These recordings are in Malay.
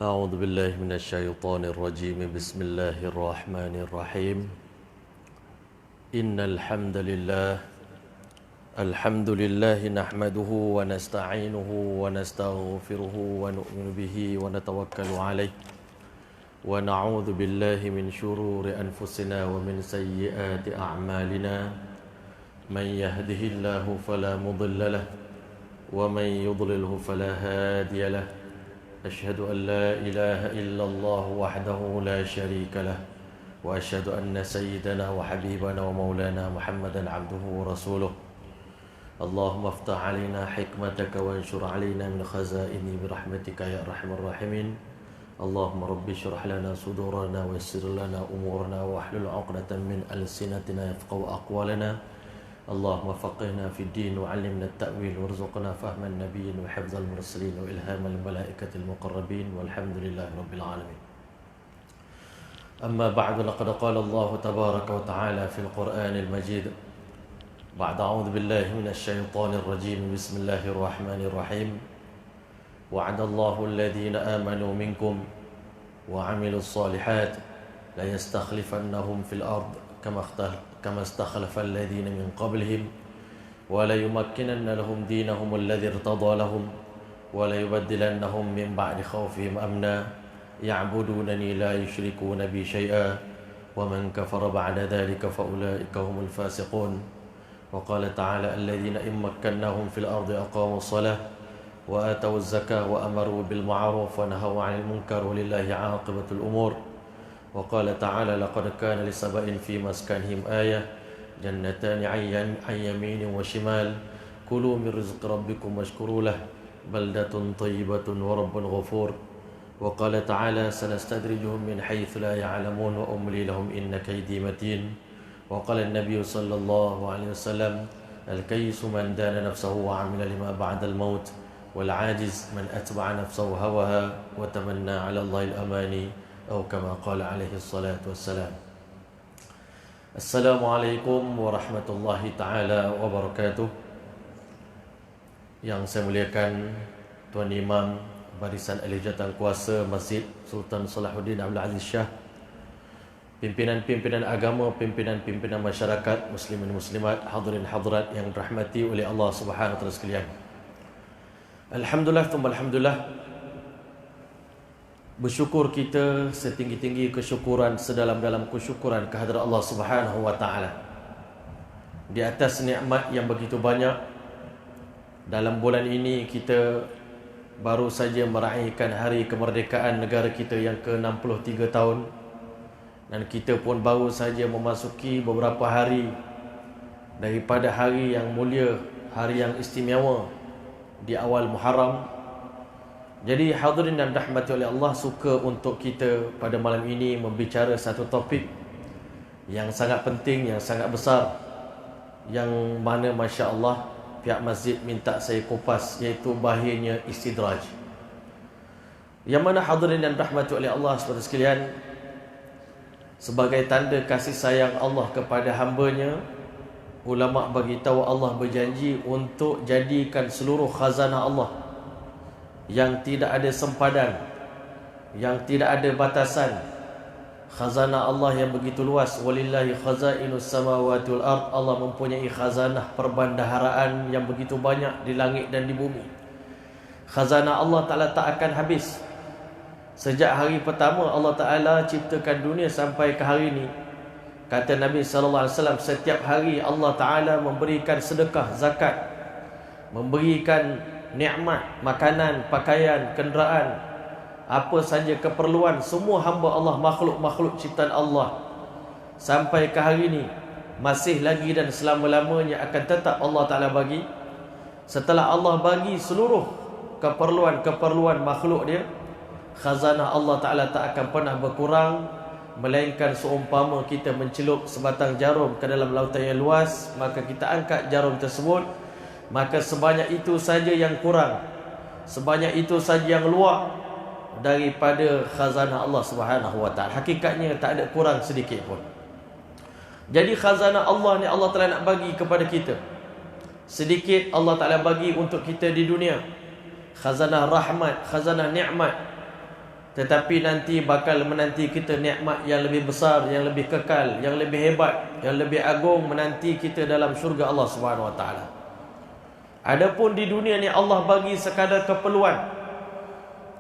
أعوذ بالله من الشيطان الرجيم بسم الله الرحمن الرحيم إن الحمد لله نحمده ونستعينه ونستغفره ونؤمن به ونتوكل عليه ونعوذ بالله من شرور أنفسنا ومن سيئات أعمالنا من يهده الله فلا مضل له ومن يضلله فلا هادي له أشهد أن لا إله إلا الله وحده لا شريك له وأشهد أن سيدنا وحبيبنا ومولانا محمدا عبده ورسوله اللهم افتح علينا حكمتك وانشر علينا من خزائن برحمتك يا أرحم الراحمين اللهم رب اشرح لنا صدورنا ويسر لنا أمورنا واحلل عقدة من ألسنتنا يفقهوا أقوالنا اللهم فقهنا في الدين وعلمنا التأويل وارزقنا فهم النبيين وحفظ المرسلين وإلهام الملائكة المقربين والحمد لله رب العالمين. أما بعد لقد قال الله تبارك وتعالى في القرآن المجيد بعد أعوذ بالله من الشيطان الرجيم بسم الله الرحمن الرحيم وعد الله الذين آمنوا منكم وعملوا الصالحات ليستخلفنهم في الأرض كما استخلف الذين من قبلهم وليمكنن لهم دينهم الذي ارتضى لهم وليبدلنهم من بعد خوفهم أمنا يعبدونني لا يشركون بي شيئا ومن كفر بعد ذلك فأولئك هم الفاسقون وقال تعالى الذين إن مكناهم في الأرض أقاموا الصلاة وآتوا الزكاة وأمروا بالمعروف ونهوا عن المنكر ولله عاقبة الأمور وقال تعالى لقد كان لسبأ في مسكنهم آية جنتان عن يمين وشمال كلوا من رزق ربكم واشكروا له بلدة طيبة ورب غفور وقال تعالى سنستدرجهم من حيث لا يعلمون وأملي لهم إن كيدي متين وقال النبي صلى الله عليه وسلم الكيس من دان نفسه وعمل لما بعد الموت والعاجز من أتبع نفسه هواها وتمنى على الله الأماني أو كما قال عليه الصلاة والسلام. Assalamualaikum warahmatullahi ta'ala wabarakatuh. Yang saya muliakan Tuan Imam Barisan Ahli Jabatan Kuasa Masjid Sultan Salahuddin Abdul Aziz Shah, pimpinan-pimpinan agama, pimpinan-pimpinan masyarakat, muslimin muslimat, hadirin hadirat yang dirahmati oleh Allah Subhanahu wa taala sekalian. Alhamdulillah, alhamdulillah. Bersyukur kita setinggi-tinggi kesyukuran, sedalam-dalam kesyukuran kehadrat Allah Subhanahu wa taala di atas nikmat yang begitu banyak. Dalam bulan ini kita baru saja meraihkan hari kemerdekaan negara kita yang ke-63 tahun, dan kita pun baru saja memasuki beberapa hari daripada hari yang mulia, hari yang istimewa di awal Muharram. Jadi hadirin dan rahmati oleh Allah, suka untuk kita pada malam ini membicara satu topik yang sangat penting, yang sangat besar, yang mana Masya Allah pihak masjid minta saya kupas, iaitu bahayanya istidraj. Yang mana hadirin dan rahmati oleh Allah saudara sekalian, sebagai tanda kasih sayang Allah kepada hamba-Nya, ulama bagi tahu Allah berjanji untuk jadikan seluruh khazanah Allah yang tidak ada sempadan, yang tidak ada batasan, khazanah Allah yang begitu luas. Walillahi khazainus samawati wal ard. Allah mempunyai khazanah perbendaharaan yang begitu banyak di langit dan di bumi. Khazanah Allah Ta'ala tak akan habis. Sejak hari pertama Allah Ta'ala ciptakan dunia sampai ke hari ini, kata Nabi sallallahu alaihi wasallam, setiap hari Allah Ta'ala memberikan sedekah, zakat, memberikan nikmat, makanan, pakaian, kenderaan, apa saja keperluan semua hamba Allah, makhluk-makhluk ciptaan Allah, sampai ke hari ini masih lagi dan selama-lamanya akan tetap Allah Ta'ala bagi. Setelah Allah bagi seluruh keperluan makhluk Dia, khazanah Allah Ta'ala tak akan pernah berkurang, melainkan seumpama kita mencelup sebatang jarum ke dalam lautan yang luas, maka kita angkat jarum tersebut, maka sebanyak itu saja yang kurang, sebanyak itu saja yang luar daripada khazanah Allah Subhanahu wa taala. Hakikatnya tak ada kurang sedikit pun. Jadi khazanah Allah ni Allah Taala nak bagi kepada kita. Sedikit Allah Taala bagi untuk kita di dunia. Khazanah rahmat, khazanah nikmat. tetapi nanti bakal menanti kita nikmat yang lebih besar, yang lebih kekal, yang lebih hebat, yang lebih agung menanti kita dalam syurga Allah Subhanahu Wa Taala. Adapun di dunia ni Allah bagi sekadar keperluan,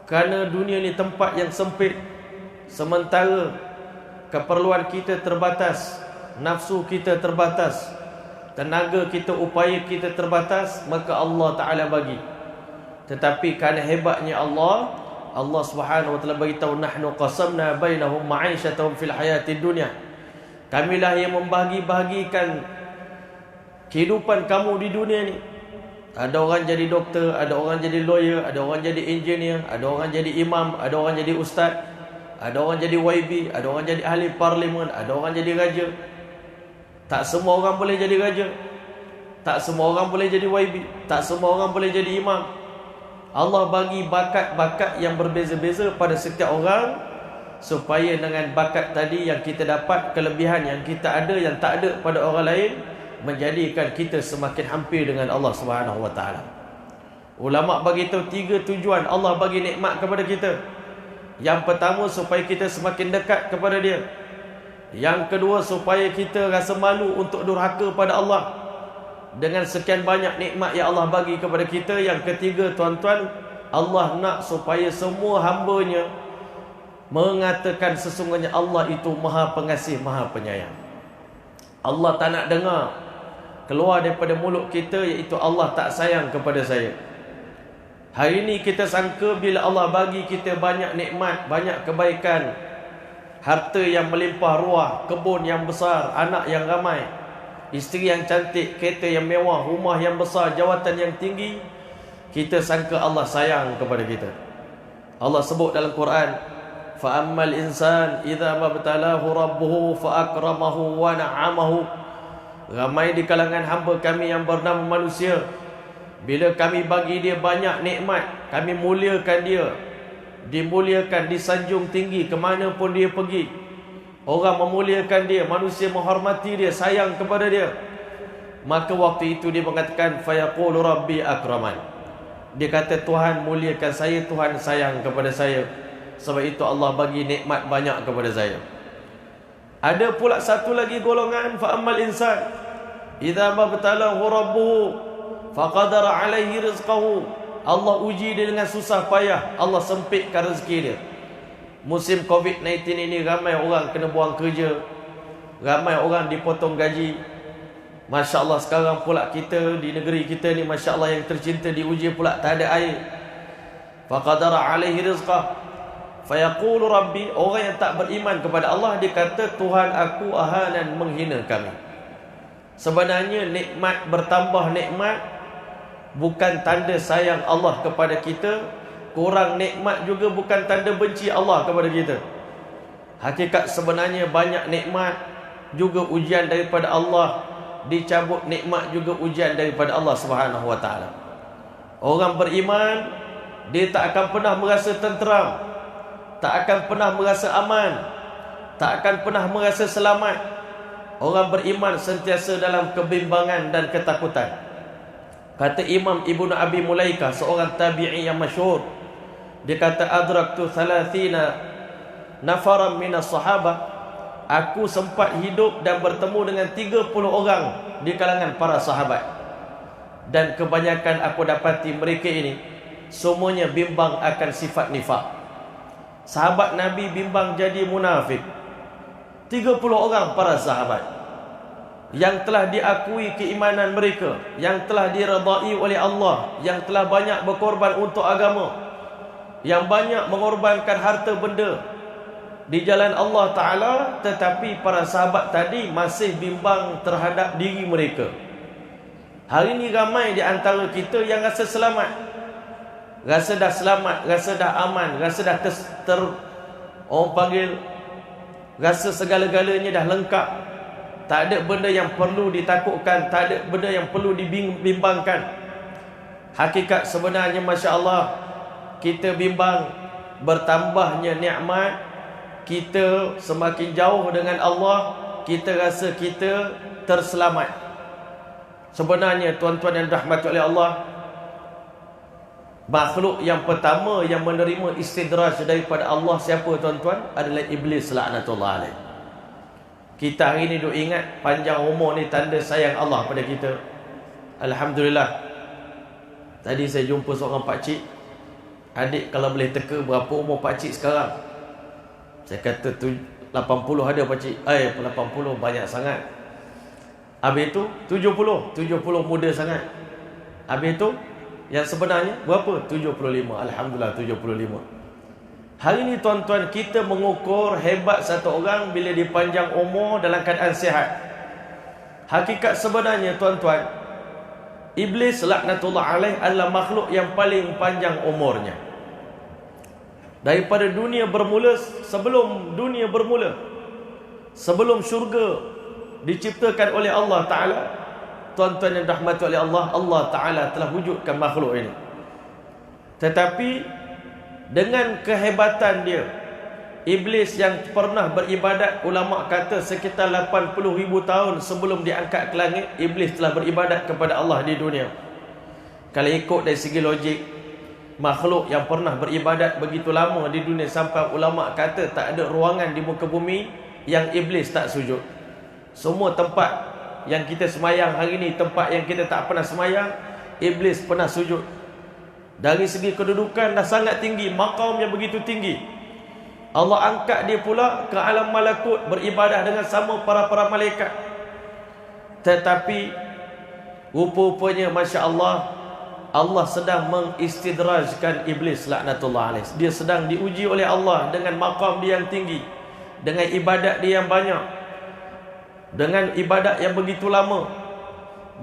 kerana dunia ni tempat yang sempit. Sementara keperluan kita terbatas, nafsu kita terbatas, tenaga kita, upaya kita terbatas, maka Allah Ta'ala bagi. Tetapi kerana hebatnya Allah Subhanahu wa ta'ala beritahu, nahnu qasamna bainahum ma'isyatahum fil hayatid dunya. Kamilah yang membahagi-bahagikan kehidupan kamu di dunia ni. Ada orang jadi doktor, ada orang jadi lawyer, ada orang jadi engineer, ada orang jadi imam, ada orang jadi ustaz, ada orang jadi YB, ada orang jadi ahli parlimen, ada orang jadi raja. Tak semua orang boleh jadi raja, tak semua orang boleh jadi YB, tak semua orang boleh jadi imam. Allah bagi bakat-bakat yang berbeza-beza pada setiap orang, supaya dengan bakat tadi yang kita dapat, kelebihan yang kita ada yang tak ada pada orang lain, menjadikan kita semakin hampir dengan Allah Subhanahu Wa Taala. Ulama bagi tahu 3 tujuan Allah bagi nikmat kepada kita. Yang pertama, supaya kita semakin dekat kepada Dia. Yang kedua, supaya kita rasa malu untuk durhaka pada Allah dengan sekian banyak nikmat yang Allah bagi kepada kita. Yang ketiga, tuan-tuan, Allah nak supaya semua hamba-Nya mengatakan sesungguhnya Allah itu Maha Pengasih, Maha Penyayang. Allah tak nak dengar keluar daripada mulut kita iaitu Allah tak sayang kepada saya. Hari ini kita sangka bila Allah bagi kita banyak nikmat, banyak kebaikan, harta yang melimpah ruah, kebun yang besar, anak yang ramai, isteri yang cantik, kereta yang mewah, rumah yang besar, jawatan yang tinggi, kita sangka Allah sayang kepada kita. Allah sebut dalam Quran, fa ammal insan idza mabtalahu rabbuhu fa akramahu wa na'amahu. Ramai di kalangan hamba kami yang bernama manusia, bila kami bagi dia banyak nikmat, kami muliakan dia, dimuliakan, disanjung tinggi ke mana pun dia pergi. Orang memuliakan dia, manusia menghormati dia, sayang kepada dia. Maka waktu itu dia mengatakan fayaqulu rabbi akraman. Dia kata, Tuhan muliakan saya, Tuhan sayang kepada saya. Sebab itu Allah bagi nikmat banyak kepada saya. Ada pula satu lagi golongan, fa ammal insan idza mabtalahu rabbuhu faqadara alaihi rizqahu. Allah uji dia dengan susah payah, Allah sempitkan rezeki dia. Musim COVID-19 ini ramai orang kena buang kerja, ramai orang dipotong gaji. Masya Allah, sekarang pula kita di negeri kita ni, Masya Allah, yang tercinta diuji pula tak ada air. Faqadara alaihi rizqah fayaqulu rabbi. Orang yang tak beriman kepada Allah, dia kata, Tuhan aku ahanan, menghina kami. Sebenarnya nikmat bertambah nikmat bukan tanda sayang Allah kepada kita. Kurang nikmat juga bukan tanda benci Allah kepada kita. Hakikat sebenarnya banyak nikmat juga ujian daripada Allah, dicabut nikmat juga ujian daripada Allah Subhanahu Wa Taala. Orang beriman, dia tak akan pernah merasa tenteram, tak akan pernah merasa aman, tak akan pernah merasa selamat. Orang beriman sentiasa dalam kebimbangan dan ketakutan. Kata Imam Ibnu Abi Mulaikah, seorang tabi'i yang masyhur, dia kata, adraktu 30 nafaran minas sahabah. Aku sempat hidup dan bertemu dengan 30 orang di kalangan para sahabat, dan kebanyakan aku dapati mereka ini semuanya bimbang akan sifat nifak. Sahabat Nabi bimbang jadi munafik. 30 orang para sahabat yang telah diakui keimanan mereka, yang telah diredai oleh Allah, yang telah banyak berkorban untuk agama, yang banyak mengorbankan harta benda di jalan Allah Ta'ala. Tetapi para sahabat tadi masih bimbang terhadap diri mereka. Hari ini ramai di antara kita yang rasa selamat, rasa dah selamat, rasa dah aman, rasa dah orang panggil, rasa segala-galanya dah lengkap. Tak ada benda yang perlu ditakutkan, tak ada benda yang perlu dibimbangkan. Hakikat sebenarnya, Masya Allah, kita bimbang bertambahnya nikmat, kita semakin jauh dengan Allah, kita rasa kita terselamat. Sebenarnya tuan-tuan yang dirahmati oleh Allah, Makhluk yang pertama yang menerima istidraj daripada Allah siapa tuan-tuan? Adalah Iblis laknatullah alaih. Kita hari ni duk ingat panjang umur ni tanda sayang Allah pada kita. Alhamdulillah. Tadi saya jumpa seorang pakcik. Adik kalau boleh teka berapa umur pakcik sekarang? Saya kata 80 ada pakcik. 80 banyak sangat. Habis tu 70 muda sangat. Habis tu yang sebenarnya berapa? 75. Alhamdulillah 75. Hari ni tuan-tuan, kita mengukur hebat satu orang bila dia panjang umur dalam keadaan sihat. Hakikat sebenarnya tuan-tuan, Iblis laknatullah alaih adalah makhluk yang paling panjang umurnya. Daripada dunia bermula, sebelum dunia bermula, sebelum syurga diciptakan oleh Allah Ta'ala, tuan-tuan yang dirahmati oleh Allah, Allah Ta'ala telah wujudkan makhluk ini. Tetapi dengan kehebatan dia, Iblis yang pernah beribadat, ulama kata sekitar 80,000 tahun sebelum diangkat ke langit, Iblis telah beribadat kepada Allah di dunia. Kalau ikut dari segi logik, makhluk yang pernah beribadat begitu lama di dunia, sampai ulama kata tak ada ruangan di muka bumi yang Iblis tak sujud. Semua tempat yang kita semayang hari ni, tempat yang kita tak pernah semayang, Iblis pernah sujud. Dari segi kedudukan dah sangat tinggi, maqam yang begitu tinggi. Allah angkat dia pula ke alam malakut, beribadah dengan sama para malaikat. Tetapi rupa-rupanya Masya Allah, Allah sedang mengistidrajkan Iblis laknatullah alaih. Dia sedang diuji oleh Allah dengan maqam dia yang tinggi, dengan ibadat dia yang banyak, dengan ibadat yang begitu lama.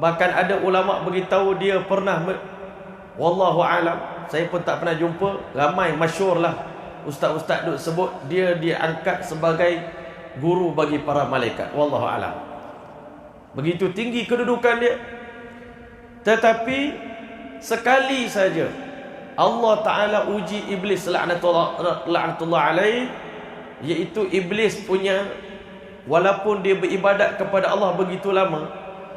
Bahkan ada ulama beritahu dia pernah wallahu alam, saya pun tak pernah jumpa, ramai masyhur lah ustaz-ustaz duk sebut dia diangkat sebagai guru bagi para malaikat. Wallahu alam. Begitu tinggi kedudukan dia. Tetapi sekali saja Allah Ta'ala uji Iblis laknatullah alaih, iaitu Iblis punya, walaupun dia beribadat kepada Allah begitu lama,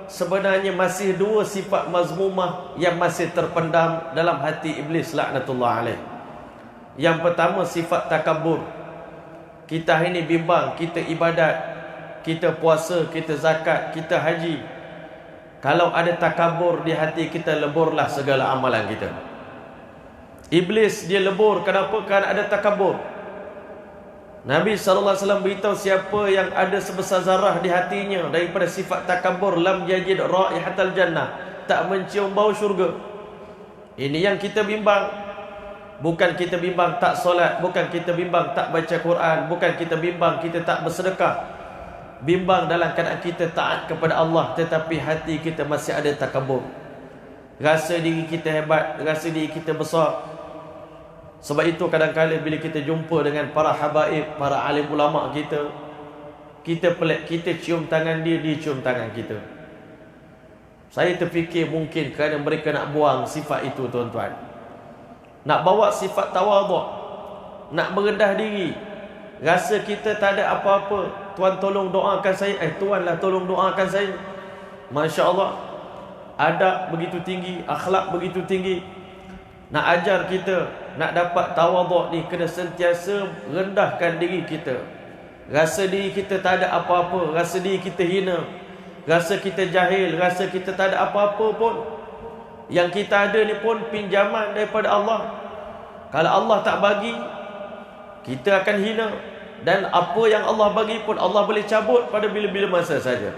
sebenarnya masih dua sifat mazmumah yang masih terpendam dalam hati Iblis laknatullah alaih. Yang pertama sifat takabur. Kita hari ni bimbang, kita ibadat, kita puasa, kita zakat, kita haji. Kalau ada takabur di hati kita, leburlah segala amalan kita. Iblis dia lebur, kenapa? Kerana ada takabur. Nabi SAW beritahu siapa yang ada sebesar zarah di hatinya daripada sifat takabur, lam yajid raihatal jannah, tak mencium bau syurga. Ini yang kita bimbang. Bukan kita bimbang tak solat, bukan kita bimbang tak baca Quran, bukan kita bimbang kita tak bersedekah. Bimbang dalam keadaan kita taat kepada Allah, tetapi hati kita masih ada takabur. Rasa diri kita hebat, rasa diri kita besar. Sebab itu kadang-kadang bila kita jumpa dengan para habaib, para alim ulama kita, kita pelik, kita cium tangan dia, dia cium tangan kita. Saya terfikir mungkin kerana mereka nak buang sifat itu tuan-tuan. Nak bawa sifat tawaduk, nak merendah diri. Rasa kita tak ada apa-apa, Tuan tolong doakan saya. Tuanlah tolong doakan saya. Masya Allah, adab begitu tinggi, akhlak begitu tinggi. Nak ajar kita, nak dapat tawaduk ni, kena sentiasa rendahkan diri kita. Rasa diri kita tak ada apa-apa, rasa diri kita hina, rasa kita jahil, rasa kita tak ada apa-apa pun. Yang kita ada ni pun pinjaman daripada Allah. Kalau Allah tak bagi, kita akan hina. Dan apa yang Allah bagi pun Allah boleh cabut pada bila-bila masa saja.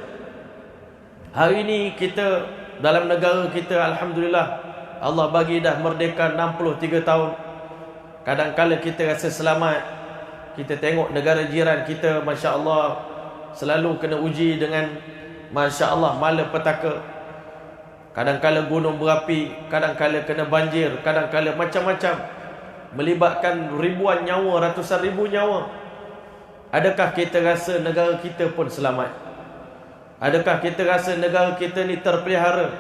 Hari ini kita dalam negara kita, alhamdulillah, Allah bagi dah merdeka 63 tahun. Kadang-kadang kita rasa selamat. Kita tengok negara jiran kita, Masya Allah, selalu kena uji dengan Masya Allah malapetaka. Kadang-kadang gunung berapi, kadang-kadang kena banjir, kadang-kadang macam-macam, melibatkan ribuan nyawa, ratusan ribu nyawa. Adakah kita rasa negara kita pun selamat? Adakah kita rasa negara kita ni terpelihara?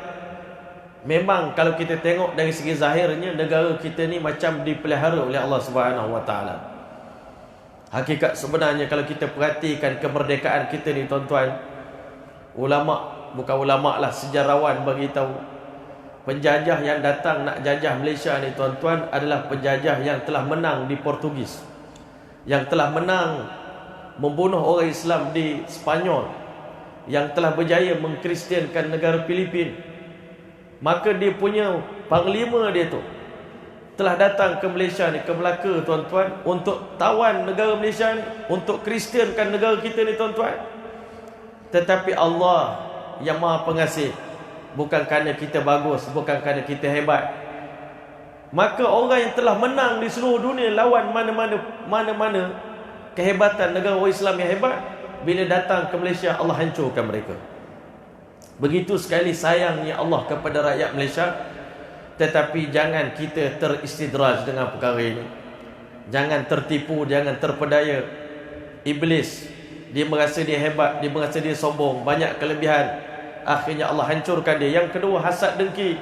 Memang kalau kita tengok dari segi zahirnya, negara kita ni macam dipelihara oleh Allah Subhanahu Wa Taala. Hakikat sebenarnya kalau kita perhatikan kemerdekaan kita ni tuan-tuan, ulama, bukan ulama lah, sejarawan bagi tahu, Penjajah yang datang nak jajah Malaysia ni tuan-tuan adalah penjajah yang telah menang di Portugis, yang telah menang membunuh orang Islam di Spanyol, yang telah berjaya mengkristiankan negara Filipin. Maka dia punya panglima dia tu telah datang ke Malaysia ni, ke Melaka tuan-tuan, untuk tawan negara Malaysia ni, untuk kristiankan negara kita ni tuan-tuan. Tetapi Allah yang Maha Pengasih, bukan kerana kita bagus, bukan kerana kita hebat, maka orang yang telah menang di seluruh dunia lawan mana-mana kehebatan negara Islam yang hebat, bila datang ke Malaysia Allah hancurkan mereka. Begitu sekali sayangnya Allah kepada rakyat Malaysia. Tetapi jangan kita teristidraj dengan perkara ini. Jangan tertipu, jangan terpedaya. Iblis, dia merasa dia hebat, dia merasa dia sombong, banyak kelebihan, akhirnya Allah hancurkan dia. Yang kedua, hasad dengki,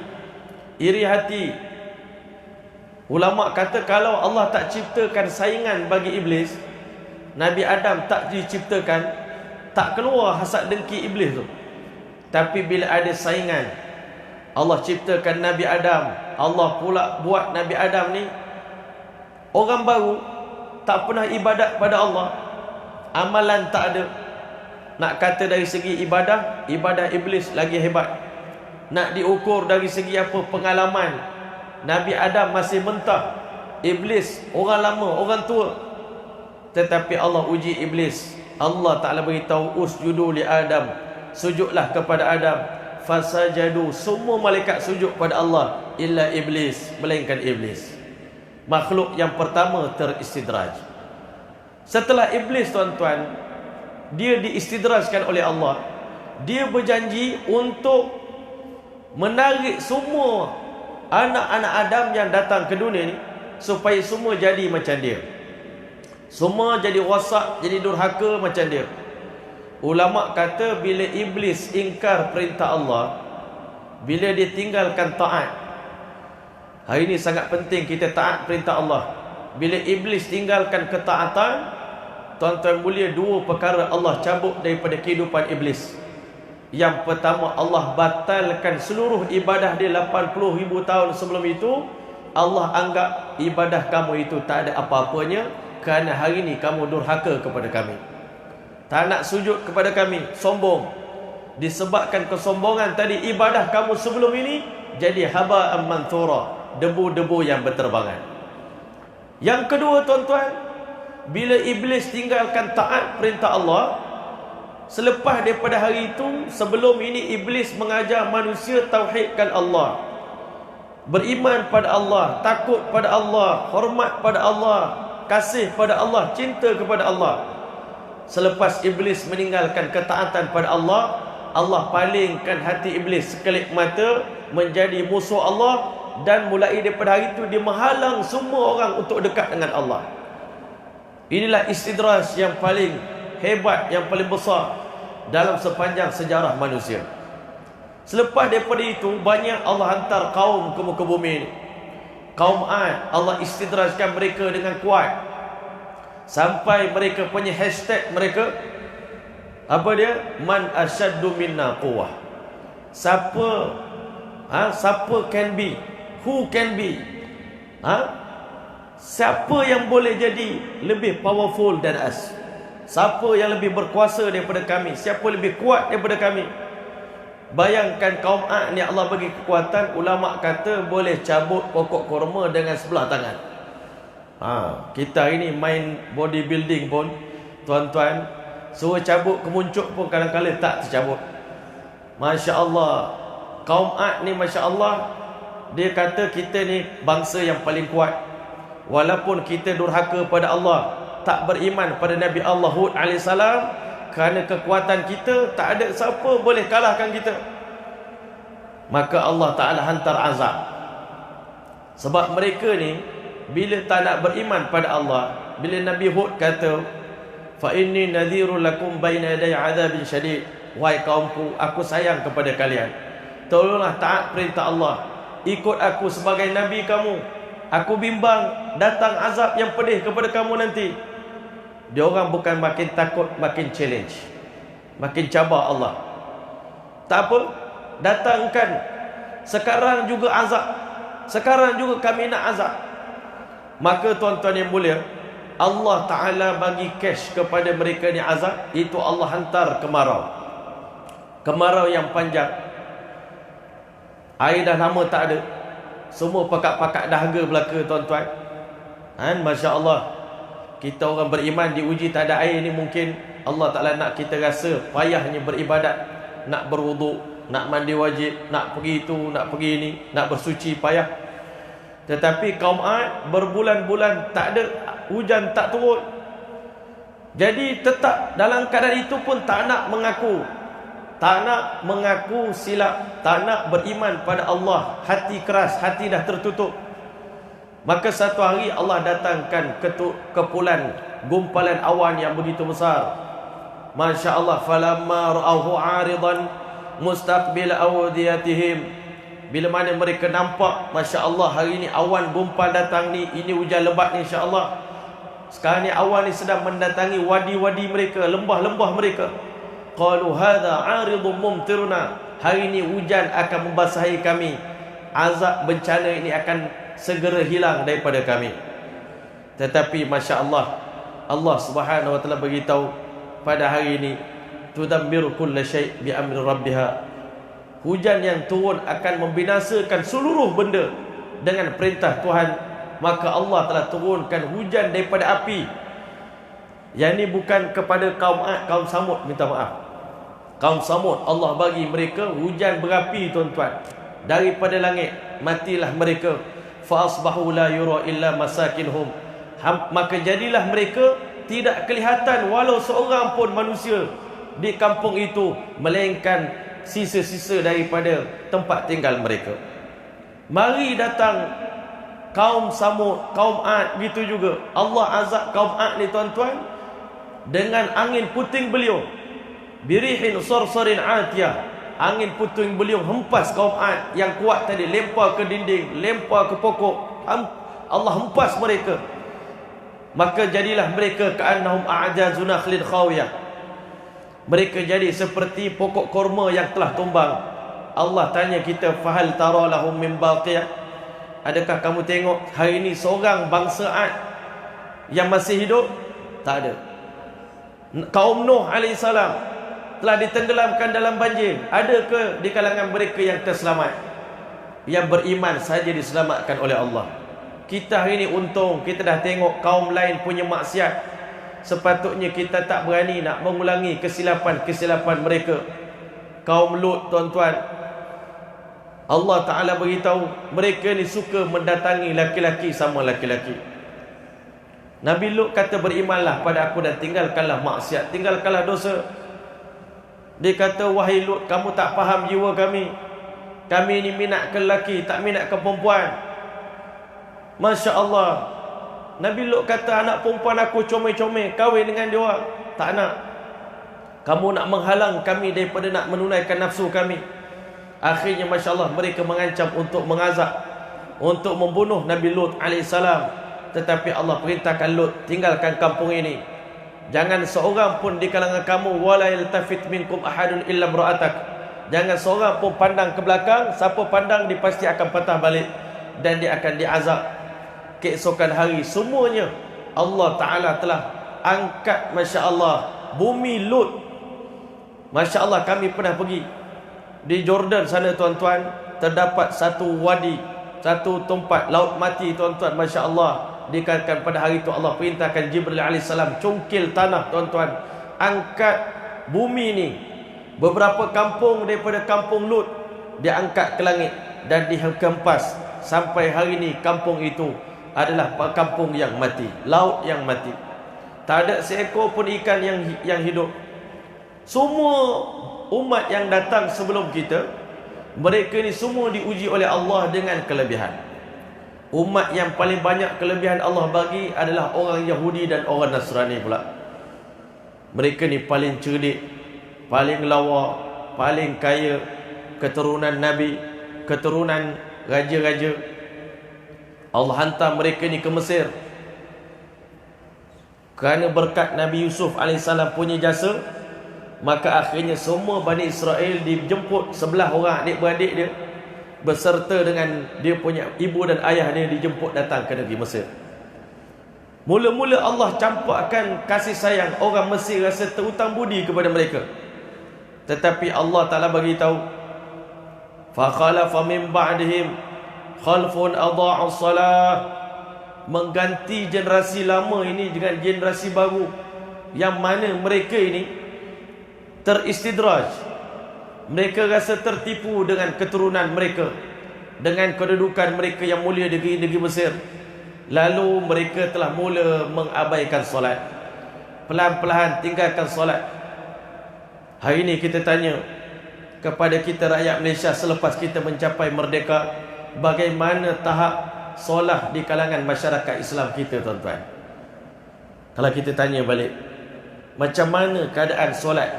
iri hati. Ulama kata kalau Allah tak ciptakan saingan bagi iblis, Nabi Adam tak diciptakan, tak keluar hasad dengki iblis tu. Tapi bila ada saingan, Allah ciptakan Nabi Adam, Allah pula buat Nabi Adam ni orang baru, tak pernah ibadat pada Allah, amalan tak ada. Nak kata dari segi ibadah, ibadah iblis lagi hebat. Nak diukur dari segi apa, pengalaman, Nabi Adam masih mentah, iblis orang lama, orang tua. Tetapi Allah uji iblis. Allah Ta'ala beritahu, usjudu li Adam, sujudlah kepada Adam. Fasajadu, semua malaikat sujud pada Allah, illa iblis, melainkan iblis, makhluk yang pertama teristidraj. Setelah iblis tuan-tuan, dia diistidrajkan oleh Allah, dia berjanji untuk menarik semua anak-anak Adam yang datang ke dunia ni, supaya semua jadi macam dia, semua jadi wasak, jadi durhaka macam dia. Ulama kata bila iblis ingkar perintah Allah, bila dia tinggalkan taat, hari ini sangat penting kita taat perintah Allah. Bila iblis tinggalkan ketaatan, tuan-tuan mulia, dua perkara Allah cabut daripada kehidupan iblis. Yang pertama, Allah batalkan seluruh ibadah dia 80,000 tahun sebelum itu. Allah anggap ibadah kamu itu tak ada apa-apanya, kerana hari ini kamu durhaka kepada kami, tak nak sujud kepada kami, sombong. Disebabkan kesombongan tadi, ibadah kamu sebelum ini jadi haba'an manthura, debu-debu yang berterbangan. Yang kedua tuan-tuan, bila iblis tinggalkan taat perintah Allah, selepas daripada hari itu, sebelum ini iblis mengajar manusia tauhidkan Allah, beriman pada Allah, takut pada Allah, hormat pada Allah, kasih pada Allah, cinta kepada Allah. Selepas iblis meninggalkan ketaatan pada Allah, Allah palingkan hati iblis sekelip mata menjadi musuh Allah. Dan mulai daripada hari itu dia menghalang semua orang untuk dekat dengan Allah. Inilah istidraj yang paling hebat, yang paling besar dalam sepanjang sejarah manusia. Selepas daripada itu, banyak Allah hantar kaum ke muka bumi ini. Kaum Ad, Allah istidrajkan mereka dengan kuat, sampai mereka punya hashtag mereka, apa dia? Man asyaddu minna quwwah. Siapa can be, who can be, siapa yang boleh jadi lebih powerful than us, siapa yang lebih berkuasa daripada kami, siapa lebih kuat daripada kami. Bayangkan kaum Ad ni Allah bagi kekuatan, ulama kata boleh cabut pokok kurma dengan sebelah tangan. Kita ini main bodybuilding pun tuan-tuan, suruh cabut kemuncuk pun kadang-kadang tak tercabut. Masya Allah, kaum Ad ni Masya Allah, dia kata kita ni bangsa yang paling kuat. Walaupun kita durhaka pada Allah, tak beriman pada Nabi Allah Hud AS, kerana kekuatan kita tak ada siapa boleh kalahkan kita. Maka Allah Ta'ala hantar azab. Sebab mereka ni bila tak nak beriman pada Allah, bila Nabi Hud kata, fa inni nadhirul lakum baina yaday adzabin syadid, wahai kaumku, aku sayang kepada kalian, tolonglah taat perintah Allah, ikut aku sebagai nabi kamu. Aku bimbang datang azab yang pedih kepada kamu nanti. Dia orang bukan makin takut, makin challenge, makin cabar Allah. Tak apa, datangkan sekarang juga azab, sekarang juga kami nak azab. Maka tuan-tuan yang mulia, Allah Ta'ala bagi cash kepada mereka ni azab. Itu Allah hantar kemarau, kemarau yang panjang. Air dah lama tak ada, semua pakat-pakat dahaga belaka tuan-tuan. Masya Allah, kita orang beriman diuji tak ada air ni, mungkin Allah Ta'ala nak kita rasa payahnya beribadat, nak berwuduk, nak mandi wajib, nak pergi itu, nak pergi ini, nak bersuci, payah. Tetapi kaum Ad berbulan-bulan tak ada hujan, tak turun. Jadi tetap dalam keadaan itu pun tak nak mengaku, tak nak mengaku silap, tak nak beriman pada Allah. Hati keras, hati dah tertutup. Maka satu hari Allah datangkan kepulan, gumpalan awan yang begitu besar. Masya Allah, falamma ra'ahu 'aridan mustaqbil awdiyatihim. Bila mana mereka nampak, Masya Allah, hari ini awan gumpal datang ni, ini hujan lebat ni, Insya Allah. Sekarang ni awan ni sedang mendatangi wadi-wadi mereka, lembah-lembah mereka. Qalu hadha 'aridun mumtiruna. Hari ini hujan akan membasahi kami, azab bencana ini akan segera hilang daripada kami. Tetapi Masya Allah, Allah Subhanahu wa ta'ala beritahu pada hari ini, tudammiru kulla syai' bi amri rabbiha. Hujan yang turun akan membinasakan seluruh benda dengan perintah Tuhan. Maka Allah telah turunkan hujan daripada api. Yang ini bukan kepada kaum Ad, kaum Samud, minta maaf. Kaum Samud, Allah bagi mereka hujan berapi tuan-tuan, daripada langit. Matilah mereka. Fa asbahu la yura illa masakinhum. Maka jadilah mereka tidak kelihatan walau seorang pun manusia di kampung itu, melainkan sisa-sisa daripada tempat tinggal mereka. Mari datang kaum Samud, kaum Ad, gitu juga. Allah azab kaum Ad ni tuan-tuan dengan angin puting beliung, birihin sarsarin atiyah. Angin puting beliung hempas kaum Ad yang kuat tadi, lempar ke dinding, lempar ke pokok. Allah hempas mereka. Maka jadilah mereka ka'annahum a'jazu nakhlin khawiyah. Mereka jadi seperti pokok korma yang telah tumbang. Allah tanya kita, fahal tara lahum min baqiyah. Adakah kamu tengok hari ini seorang bangsa Ad yang masih hidup? Tak ada. Kaum Nuh alaihissalam telah ditenggelamkan dalam banjir. Ada ke di kalangan mereka yang terselamat? Yang beriman saja diselamatkan oleh Allah. Kita hari ini untung, kita dah tengok kaum lain punya maksiat. Sepatutnya kita tak berani nak mengulangi kesilapan-kesilapan mereka. Kaum Lut tuan-tuan, Allah Ta'ala beritahu mereka ni suka mendatangi laki-laki sama laki-laki. Nabi Lut kata, berimanlah pada aku dan tinggalkanlah maksiat, tinggalkanlah dosa. Dia kata, wahai Lut, kamu tak faham jiwa kami. Kami ni minat ke lelaki, tak minat ke perempuan. Masya Allah. Nabi Lut kata, anak perempuan aku comel-comel, kahwin dengan dia orang. Tak nak. Kamu nak menghalang kami daripada nak menunaikan nafsu kami. Akhirnya Masya Allah, mereka mengancam untuk mengazab, untuk membunuh Nabi Lut alaihissalam. Tetapi Allah perintahkan Lut, tinggalkan kampung ini. Jangan seorang pun di kalangan kamu, wala yaltafit minkum ahadun illa imra'atak. Jangan seorang pun pandang ke belakang. Siapa pandang, dia pasti akan patah balik dan dia akan diazab. Keesokan hari semuanya Allah Ta'ala telah angkat, Masya Allah, bumi Lut. Masya Allah, kami pernah pergi di Jordan sana tuan-tuan. Terdapat satu wadi, satu tempat laut mati tuan-tuan. Masya Allah, dikatakan pada hari itu Allah perintahkan Jibril alaihissalam cungkil tanah tuan-tuan, angkat bumi ni. Beberapa kampung daripada kampung Lut diangkat ke langit dan dihempas. Sampai hari ini kampung itu adalah kampung yang mati, laut yang mati. Tak ada seekor pun ikan yang hidup. Semua umat yang datang sebelum kita, mereka ni semua diuji oleh Allah dengan kelebihan. Umat yang paling banyak kelebihan Allah bagi adalah orang Yahudi dan orang Nasrani pula. Mereka ni paling cerdik, paling lawa, paling kaya, keturunan Nabi, keturunan raja-raja. Allah hantar mereka ni ke Mesir. Kerana berkat Nabi Yusuf alaihissalam punya jasa, maka akhirnya semua Bani Israel dijemput, sebelah orang adik-beradik dia, beserta dengan dia punya ibu dan ayah dia dijemput datang ke negeri Mesir. Mula-mula Allah campakkan kasih sayang, orang Mesir rasa terhutang budi kepada mereka. Tetapi Allah Ta'ala bagi tahu, fa khalafa min ba'dihim khalfun adha'u salah, mengganti generasi lama ini dengan generasi baru, yang mana mereka ini teristidraj. Mereka rasa tertipu dengan keturunan mereka, dengan kedudukan mereka yang mulia di negeri Mesir. Lalu mereka telah mula mengabaikan solat, pelan-pelan tinggalkan solat. Hari ini kita tanya kepada kita rakyat Malaysia selepas kita mencapai merdeka, bagaimana tahap solat di kalangan masyarakat Islam kita, tuan-tuan? Kalau kita tanya balik, macam mana keadaan solat?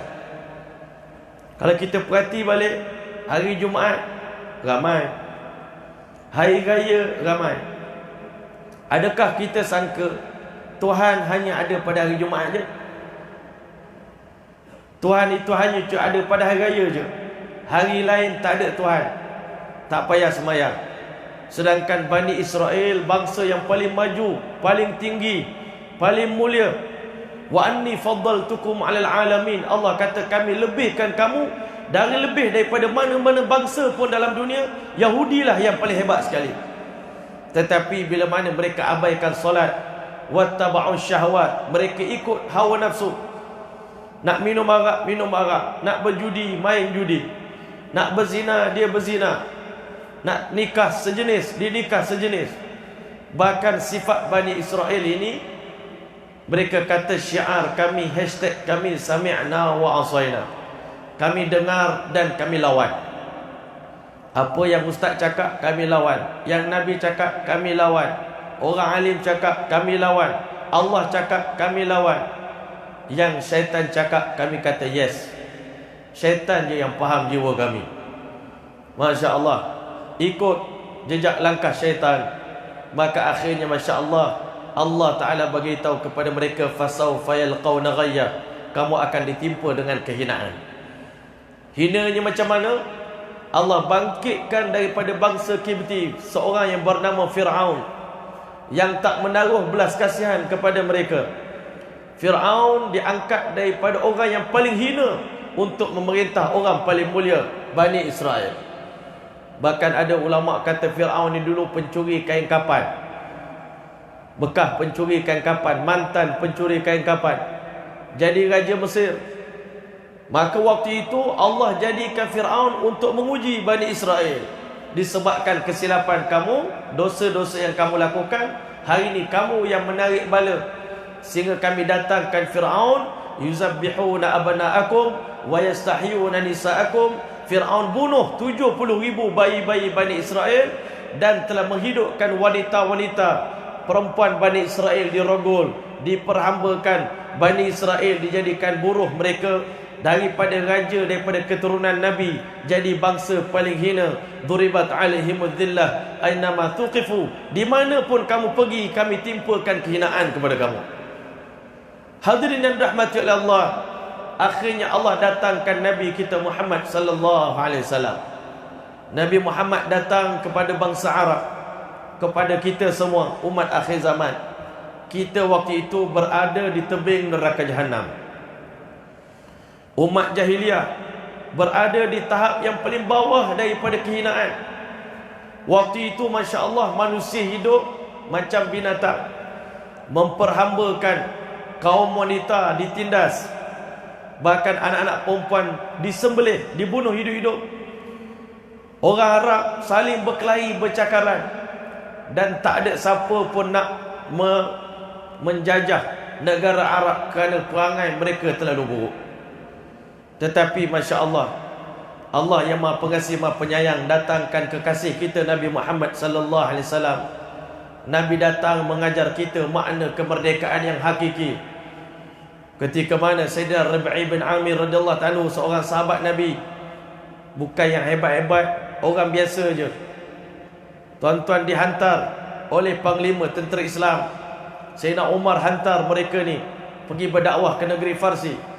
Kalau kita perhati balik, hari Jumaat ramai, hari raya ramai. Adakah kita sangka Tuhan hanya ada pada hari Jumaat je? Tuhan itu hanya ada pada hari raya je, hari lain tak ada Tuhan, tak payah semayang. Sedangkan Bani Israel, bangsa yang paling maju, paling tinggi, paling mulia, wa anni faddaltukum 'alal alamin, Allah kata kami lebihkan kamu dari lebih daripada mana-mana bangsa pun dalam dunia. Yahudilah yang paling hebat sekali. Tetapi bila mana mereka abaikan solat, wattaba'u syahwat, mereka ikut hawa nafsu. Nak minum arak, minum arak. Nak berjudi, main judi. Nak berzina, dia berzina. Nak nikah sejenis, dia nikah sejenis. Bahkan sifat Bani Israel ini, mereka kata syiar kami, hashtag kami, sami'na wa asaina, kami dengar dan kami lawan. Apa yang ustaz cakap, kami lawan. Yang Nabi cakap, kami lawan. Orang alim cakap, kami lawan. Allah cakap, kami lawan. Yang syaitan cakap, kami kata yes. Syaitan je yang faham jiwa kami. Masya Allah, ikut jejak langkah syaitan. Maka akhirnya Masya Allah, Allah Ta'ala bagi tahu kepada mereka, fasawfa yalqawna ghayya, kamu akan ditimpa dengan kehinaan. Hinanya macam mana? Allah bangkitkan daripada bangsa Kibti seorang yang bernama Fir'aun, yang tak menaruh belas kasihan kepada mereka. Fir'aun diangkat daripada orang yang paling hina untuk memerintah orang paling mulia, Bani Israel. Bahkan ada ulama kata Fir'aun ni dulu pencuri kain kapan, bekas pencuri kain kapan, mantan pencuri kain kapan, jadi Raja Mesir. Maka waktu itu Allah jadikan Fir'aun untuk menguji Bani Israel. Disebabkan kesilapan kamu, dosa-dosa yang kamu lakukan, hari ini kamu yang menarik bala. Sehingga kami datangkan Fir'aun, yuzabbihuna abna'akum wa yastahyuna nisa'akum. Fir'aun bunuh 70,000 bayi-bayi Bani Israel dan telah menghidupkan wanita-wanita, perempuan Bani Israel dirogol, diperhambakan. Bani Israel dijadikan buruh mereka. Daripada raja, daripada keturunan Nabi, jadi bangsa paling hina. Duribat alaihimud dhillah aynama tuqifu, di mana pun kamu pergi, kami timpakan kehinaan kepada kamu. Hadirin yang dirahmati oleh Allah, akhirnya Allah datangkan Nabi kita Muhammad sallallahu alaihi wasallam. Nabi Muhammad datang kepada bangsa Arab, kepada kita semua umat akhir zaman. Kita waktu itu berada di tebing neraka Jahanam. Umat jahiliah berada di tahap yang paling bawah daripada kehinaan. Waktu itu Masya Allah, manusia hidup macam binatang, memperhambakan. Kaum wanita ditindas, bahkan anak-anak perempuan disembelih, dibunuh hidup-hidup. Orang Arab saling berkelahi, bercakaran, dan tak ada siapa pun nak menjajah negara Arab kerana perangai mereka terlalu buruk. Tetapi Masya Allah, Allah yang Maha Pengasih Maha Penyayang datangkan kekasih kita Nabi Muhammad sallallahu alaihi wasallam. Nabi datang mengajar kita makna kemerdekaan yang hakiki. Ketika mana Sayyidina Rabi'i bin Amir radhiyallahu anhu, seorang sahabat Nabi, bukan yang hebat-hebat, orang biasa je. Tuan-tuan dihantar oleh Panglima Tentera Islam. Sayyidina Umar hantar mereka ni pergi berdakwah ke negeri Farsi.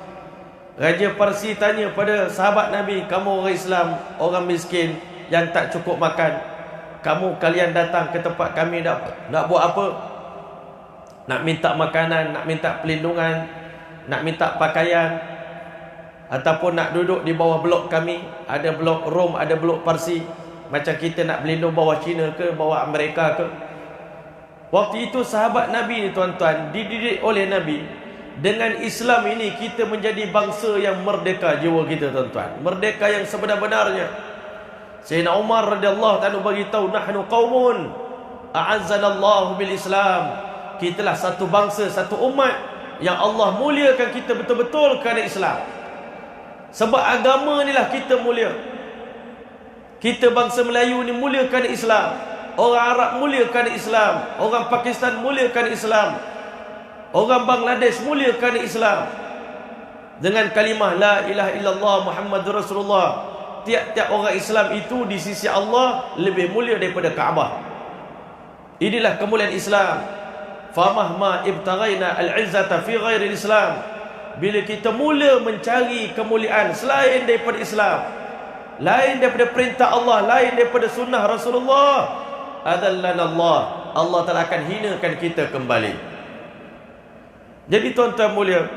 Raja Parsi tanya pada sahabat Nabi, kamu orang Islam, orang miskin, yang tak cukup makan. Kalian datang ke tempat kami nak buat apa? Nak minta makanan, nak minta perlindungan, nak minta pakaian, ataupun nak duduk di bawah blok kami. Ada blok Rom, ada blok Parsi. Macam kita nak berlindung bawah China ke, bawah Amerika ke. Waktu itu sahabat Nabi ni tuan-tuan, dididik oleh Nabi. Dengan Islam ini kita menjadi bangsa yang merdeka jiwa kita tuan-tuan. Merdeka yang sebenar-benarnya. Sayyidina Umar radhiyallahu ta'ala bagi tahu, nahnu qaumun a'azzanallahu bil Islam. Kitalah satu bangsa, satu umat yang Allah muliakan kita betul-betul kerana Islam. Sebab agama inilah kita mulia. Kita bangsa Melayu ni mulia kerana Islam. Orang Arab mulia kerana Islam. Orang Pakistan mulia kerana Islam. Orang Bangladesh mulia kerana Islam. Dengan kalimah La ilaha illallah Muhammadur Rasulullah. Tiap-tiap orang Islam itu di sisi Allah lebih mulia daripada Kaabah. Inilah kemuliaan Islam. Famahma ibtaghaina al-izzata fi ghairi Islam. Bila kita mula mencari kemuliaan selain daripada Islam, lain daripada perintah Allah, lain daripada sunnah Rasulullah, adallana Allah. Allah Ta'ala akan hinakan kita kembali. Jadi tuan-tuan mulia,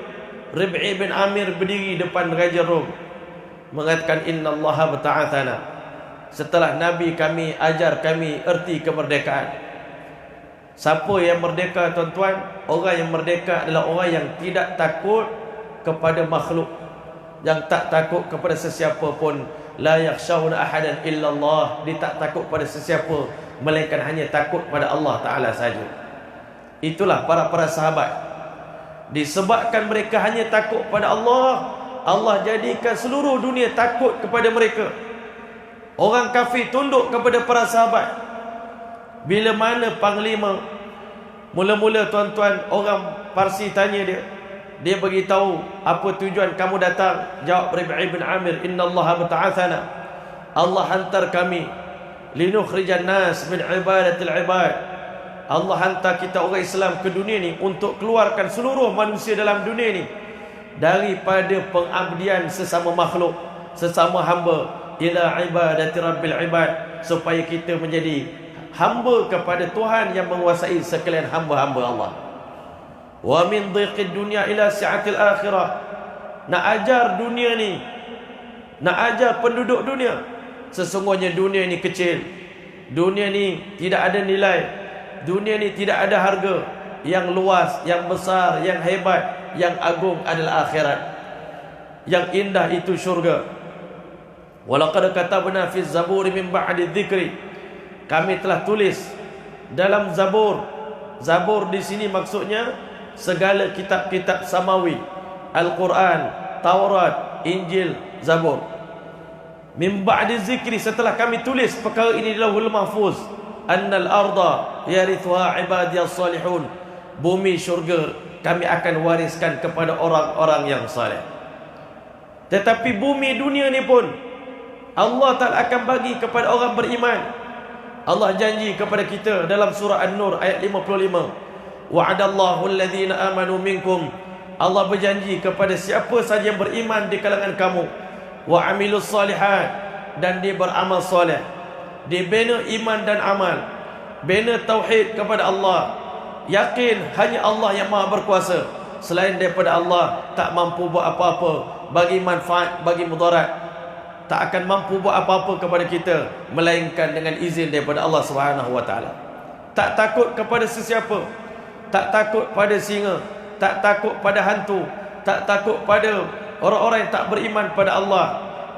Rib'i bin Amir berdiri depan Raja Rom, mengatakan innallaha bata'athana. Setelah Nabi kami ajar kami erti kemerdekaan. Siapa yang merdeka tuan-tuan? Orang yang merdeka adalah orang yang tidak takut kepada makhluk, yang tak takut kepada sesiapa pun. La yakhshawna ahadan illallah. Dia tak takut pada sesiapa, melainkan hanya takut pada Allah Ta'ala saja. Itulah para sahabat. Disebabkan mereka hanya takut pada Allah, Allah jadikan seluruh dunia takut kepada mereka. Orang kafir tunduk kepada para sahabat. Bila mana panglima, mula-mula tuan-tuan, orang Parsi tanya dia, dia beritahu apa tujuan kamu datang. Jawab Rib'i bin Amir, innallaha bata'athana. Allah hantar kami linukhrijan nas min ibadatil ibad. Allah hantar kita orang Islam ke dunia ni untuk keluarkan seluruh manusia dalam dunia ni daripada pengabdian sesama makhluk, sesama hamba, ila ibadati rabbil ibad, supaya kita menjadi hamba kepada Tuhan yang menguasai sekalian hamba-hamba Allah. Wa min dhiqid dunya ila si'atil akhirah. Nak ajar dunia ni, nak ajar penduduk dunia, sesungguhnya dunia ni kecil, dunia ni tidak ada nilai, dunia ni tidak ada harga. Yang luas, yang besar, yang hebat, yang agung adalah akhirat. Yang indah itu syurga. Walaqad katabna fi zabur min ba'di dzikri. Kami telah tulis dalam Zabur. Zabur di sini maksudnya segala kitab-kitab samawi, Al-Quran, Taurat, Injil, Zabur. Min ba'di dzikri, setelah kami tulis perkara ini di Lauhul Mahfuz. Annal arda yarithuha ibadiyas salihun. Bumi syurga kami akan wariskan kepada orang-orang yang saleh. Tetapi bumi dunia ni pun Allah Ta'ala akan bagi kepada orang beriman. Allah janji kepada kita dalam surah An-Nur ayat 55. Wa'adallahu alladhina amanu minkum. Allah berjanji kepada siapa saja yang beriman di kalangan kamu. Wa amilus salihat, dan dia beramal soleh. Dia bina iman dan amal, bina tauhid kepada Allah, yakin hanya Allah yang maha berkuasa. Selain daripada Allah tak mampu buat apa-apa bagi manfaat, bagi mudarat. Tak akan mampu buat apa-apa kepada kita melainkan dengan izin daripada Allah Subhanahu wa taala. Tak takut kepada sesiapa, tak takut pada singa, tak takut pada hantu, tak takut pada orang-orang yang tak beriman pada Allah.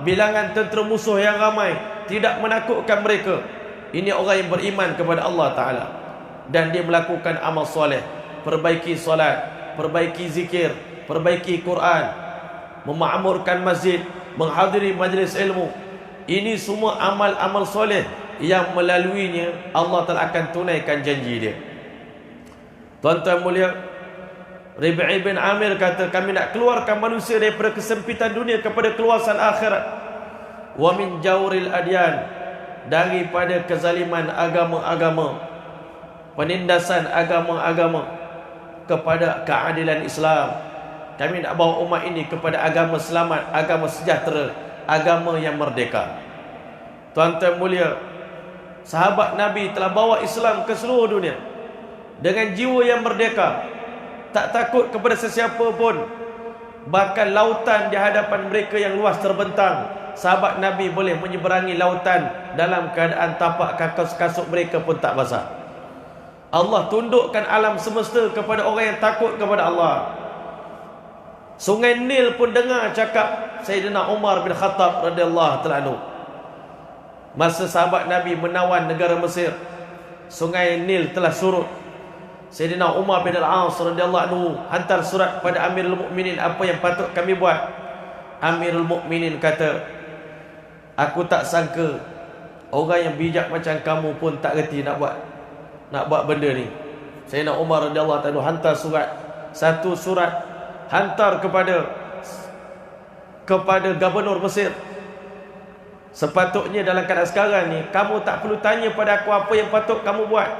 Bilangan tentera musuh yang ramai tidak menakutkan mereka. Ini orang yang beriman kepada Allah Ta'ala, dan dia melakukan amal soleh, perbaiki solat, perbaiki zikir, perbaiki Quran, memakmurkan masjid, menghadiri majlis ilmu. Ini semua amal-amal soleh yang melaluinya Allah Ta'ala akan tunaikan janji dia. Tuan-tuan mulia, Rib'i bin Amir kata, kami nak keluarkan manusia daripada kesempitan dunia kepada keluasan akhirat. Wa min jawril adyan, daripada kezaliman agama-agama, penindasan agama-agama, kepada keadilan Islam. Kami nak bawa umat ini kepada agama selamat, agama sejahtera, agama yang merdeka. Tuan-tuan mulia, sahabat Nabi telah bawa Islam ke seluruh dunia dengan jiwa yang merdeka, tak takut kepada sesiapa pun. Bahkan lautan di hadapan mereka yang luas terbentang, sahabat Nabi boleh menyeberangi lautan dalam keadaan tapak kasut mereka pun tak basah. Allah tundukkan alam semesta kepada orang yang takut kepada Allah. Sungai Nil pun dengar cakap Sayyidina Umar bin Khattab radhiyallahu ta'ala anhu. Masa sahabat Nabi menawan negara Mesir, Sungai Nil telah surut. Sayyidina Umar bin Al-As radhiyallahu anhu hantar surat pada Amirul Mukminin, apa yang patut kami buat. Amirul Mukminin kata, aku tak sangka orang yang bijak macam kamu pun tak reti nak buat benda ni. Sayyidina Umar radhiyallahu anhu hantar surat, satu surat hantar kepada Gubernur Mesir. Sepatutnya dalam keadaan sekarang ni, kamu tak perlu tanya pada aku apa yang patut kamu buat.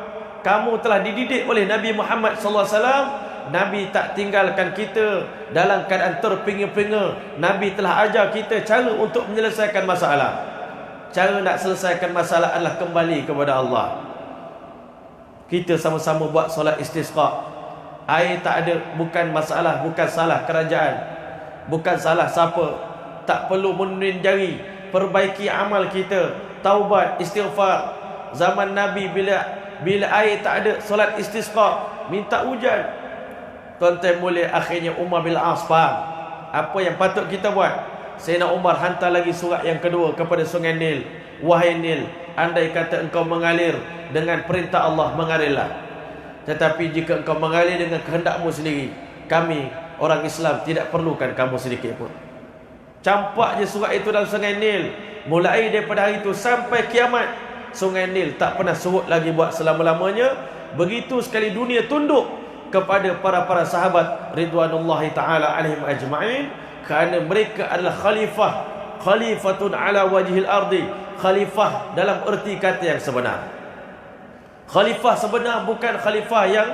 Kamu telah dididik oleh Nabi Muhammad sallallahu alaihi wasallam. Nabi tak tinggalkan kita dalam keadaan terpinga-pinga. Nabi telah ajar kita cara untuk menyelesaikan masalah. Cara nak selesaikan masalah adalah kembali kepada Allah. Kita sama-sama buat solat istisqa. Air tak ada, bukan masalah, bukan salah kerajaan, bukan salah siapa. Tak perlu menunding jari. Perbaiki amal kita, taubat, istighfar. Zaman Nabi bila air tak ada, solat istisqa, minta hujan. Tuan-tuan mulia, akhirnya Umar bin Al-As faham apa yang patut kita buat. Sayyidina Umar hantar lagi surat yang kedua kepada Sungai Nil. Wahai Nil, andai kata engkau mengalir dengan perintah Allah, mengalirlah. Tetapi jika engkau mengalir dengan kehendakmu sendiri, kami orang Islam tidak perlukan kamu sedikit pun. Campak je surat itu dalam Sungai Nil. Mulai daripada hari itu sampai kiamat, Sungai Nil tak pernah surut lagi buat selama-lamanya. Begitu sekali dunia tunduk kepada para sahabat ridwanullahi ta'ala alaihim ajma'in, kerana mereka adalah khalifatun ala wajhil ardi. Khalifah dalam erti kata yang sebenar. Khalifah sebenar bukan khalifah yang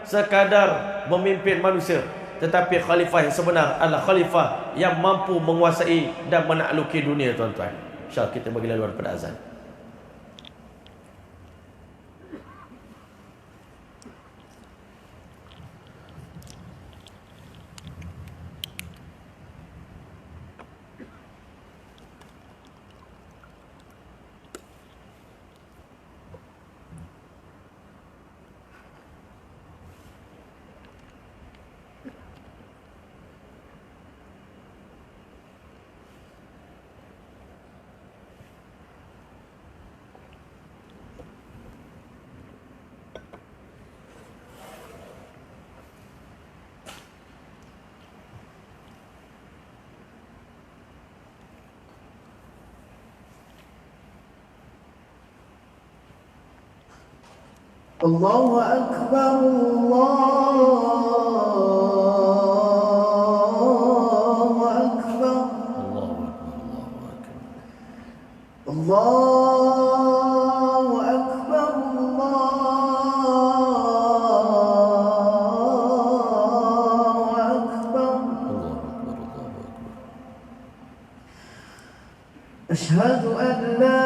sekadar memimpin manusia, tetapi khalifah yang sebenar adalah khalifah yang mampu menguasai dan menakluki dunia, tuan-tuan. InsyaAllah kita bagi laluan pada azan. Allahu Akbar, Allahu Akbar, Allahu Akbar, Allahu Akbar. Asyhadu an la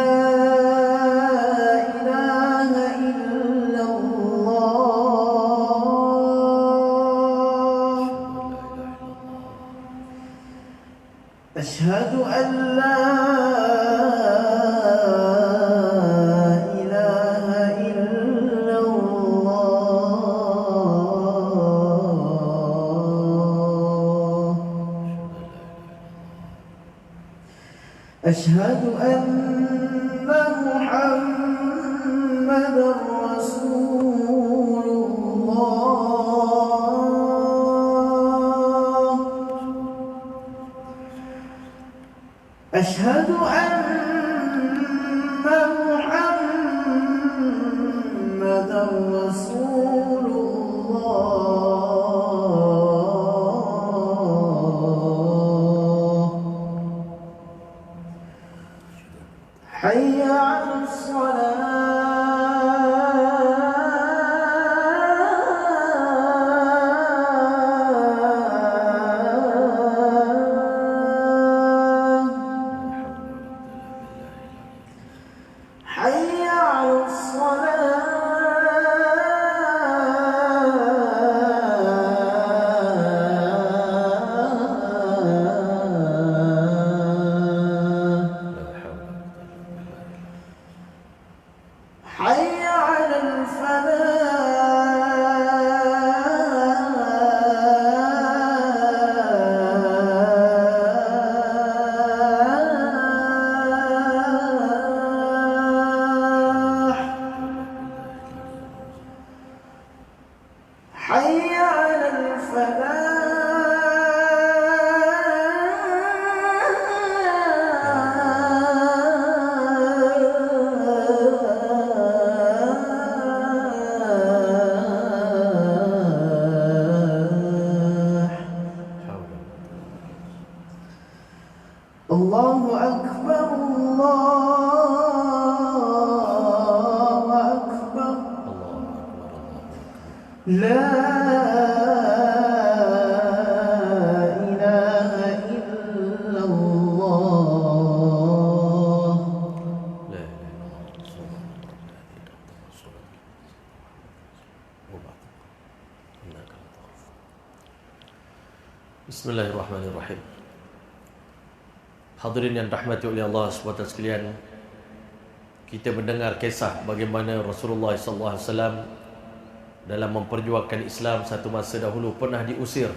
أشهد أن لا إله إلا الله أشهد أن محمدا رسول الله أشهد أن محمدا رسول الله حي على الصلاة Bismillahirrahmanirrahim. Hadirin yang rahmati oleh Allah SWT sekalian, kita mendengar kisah bagaimana Rasulullah SAW dalam memperjuangkan Islam satu masa dahulu pernah diusir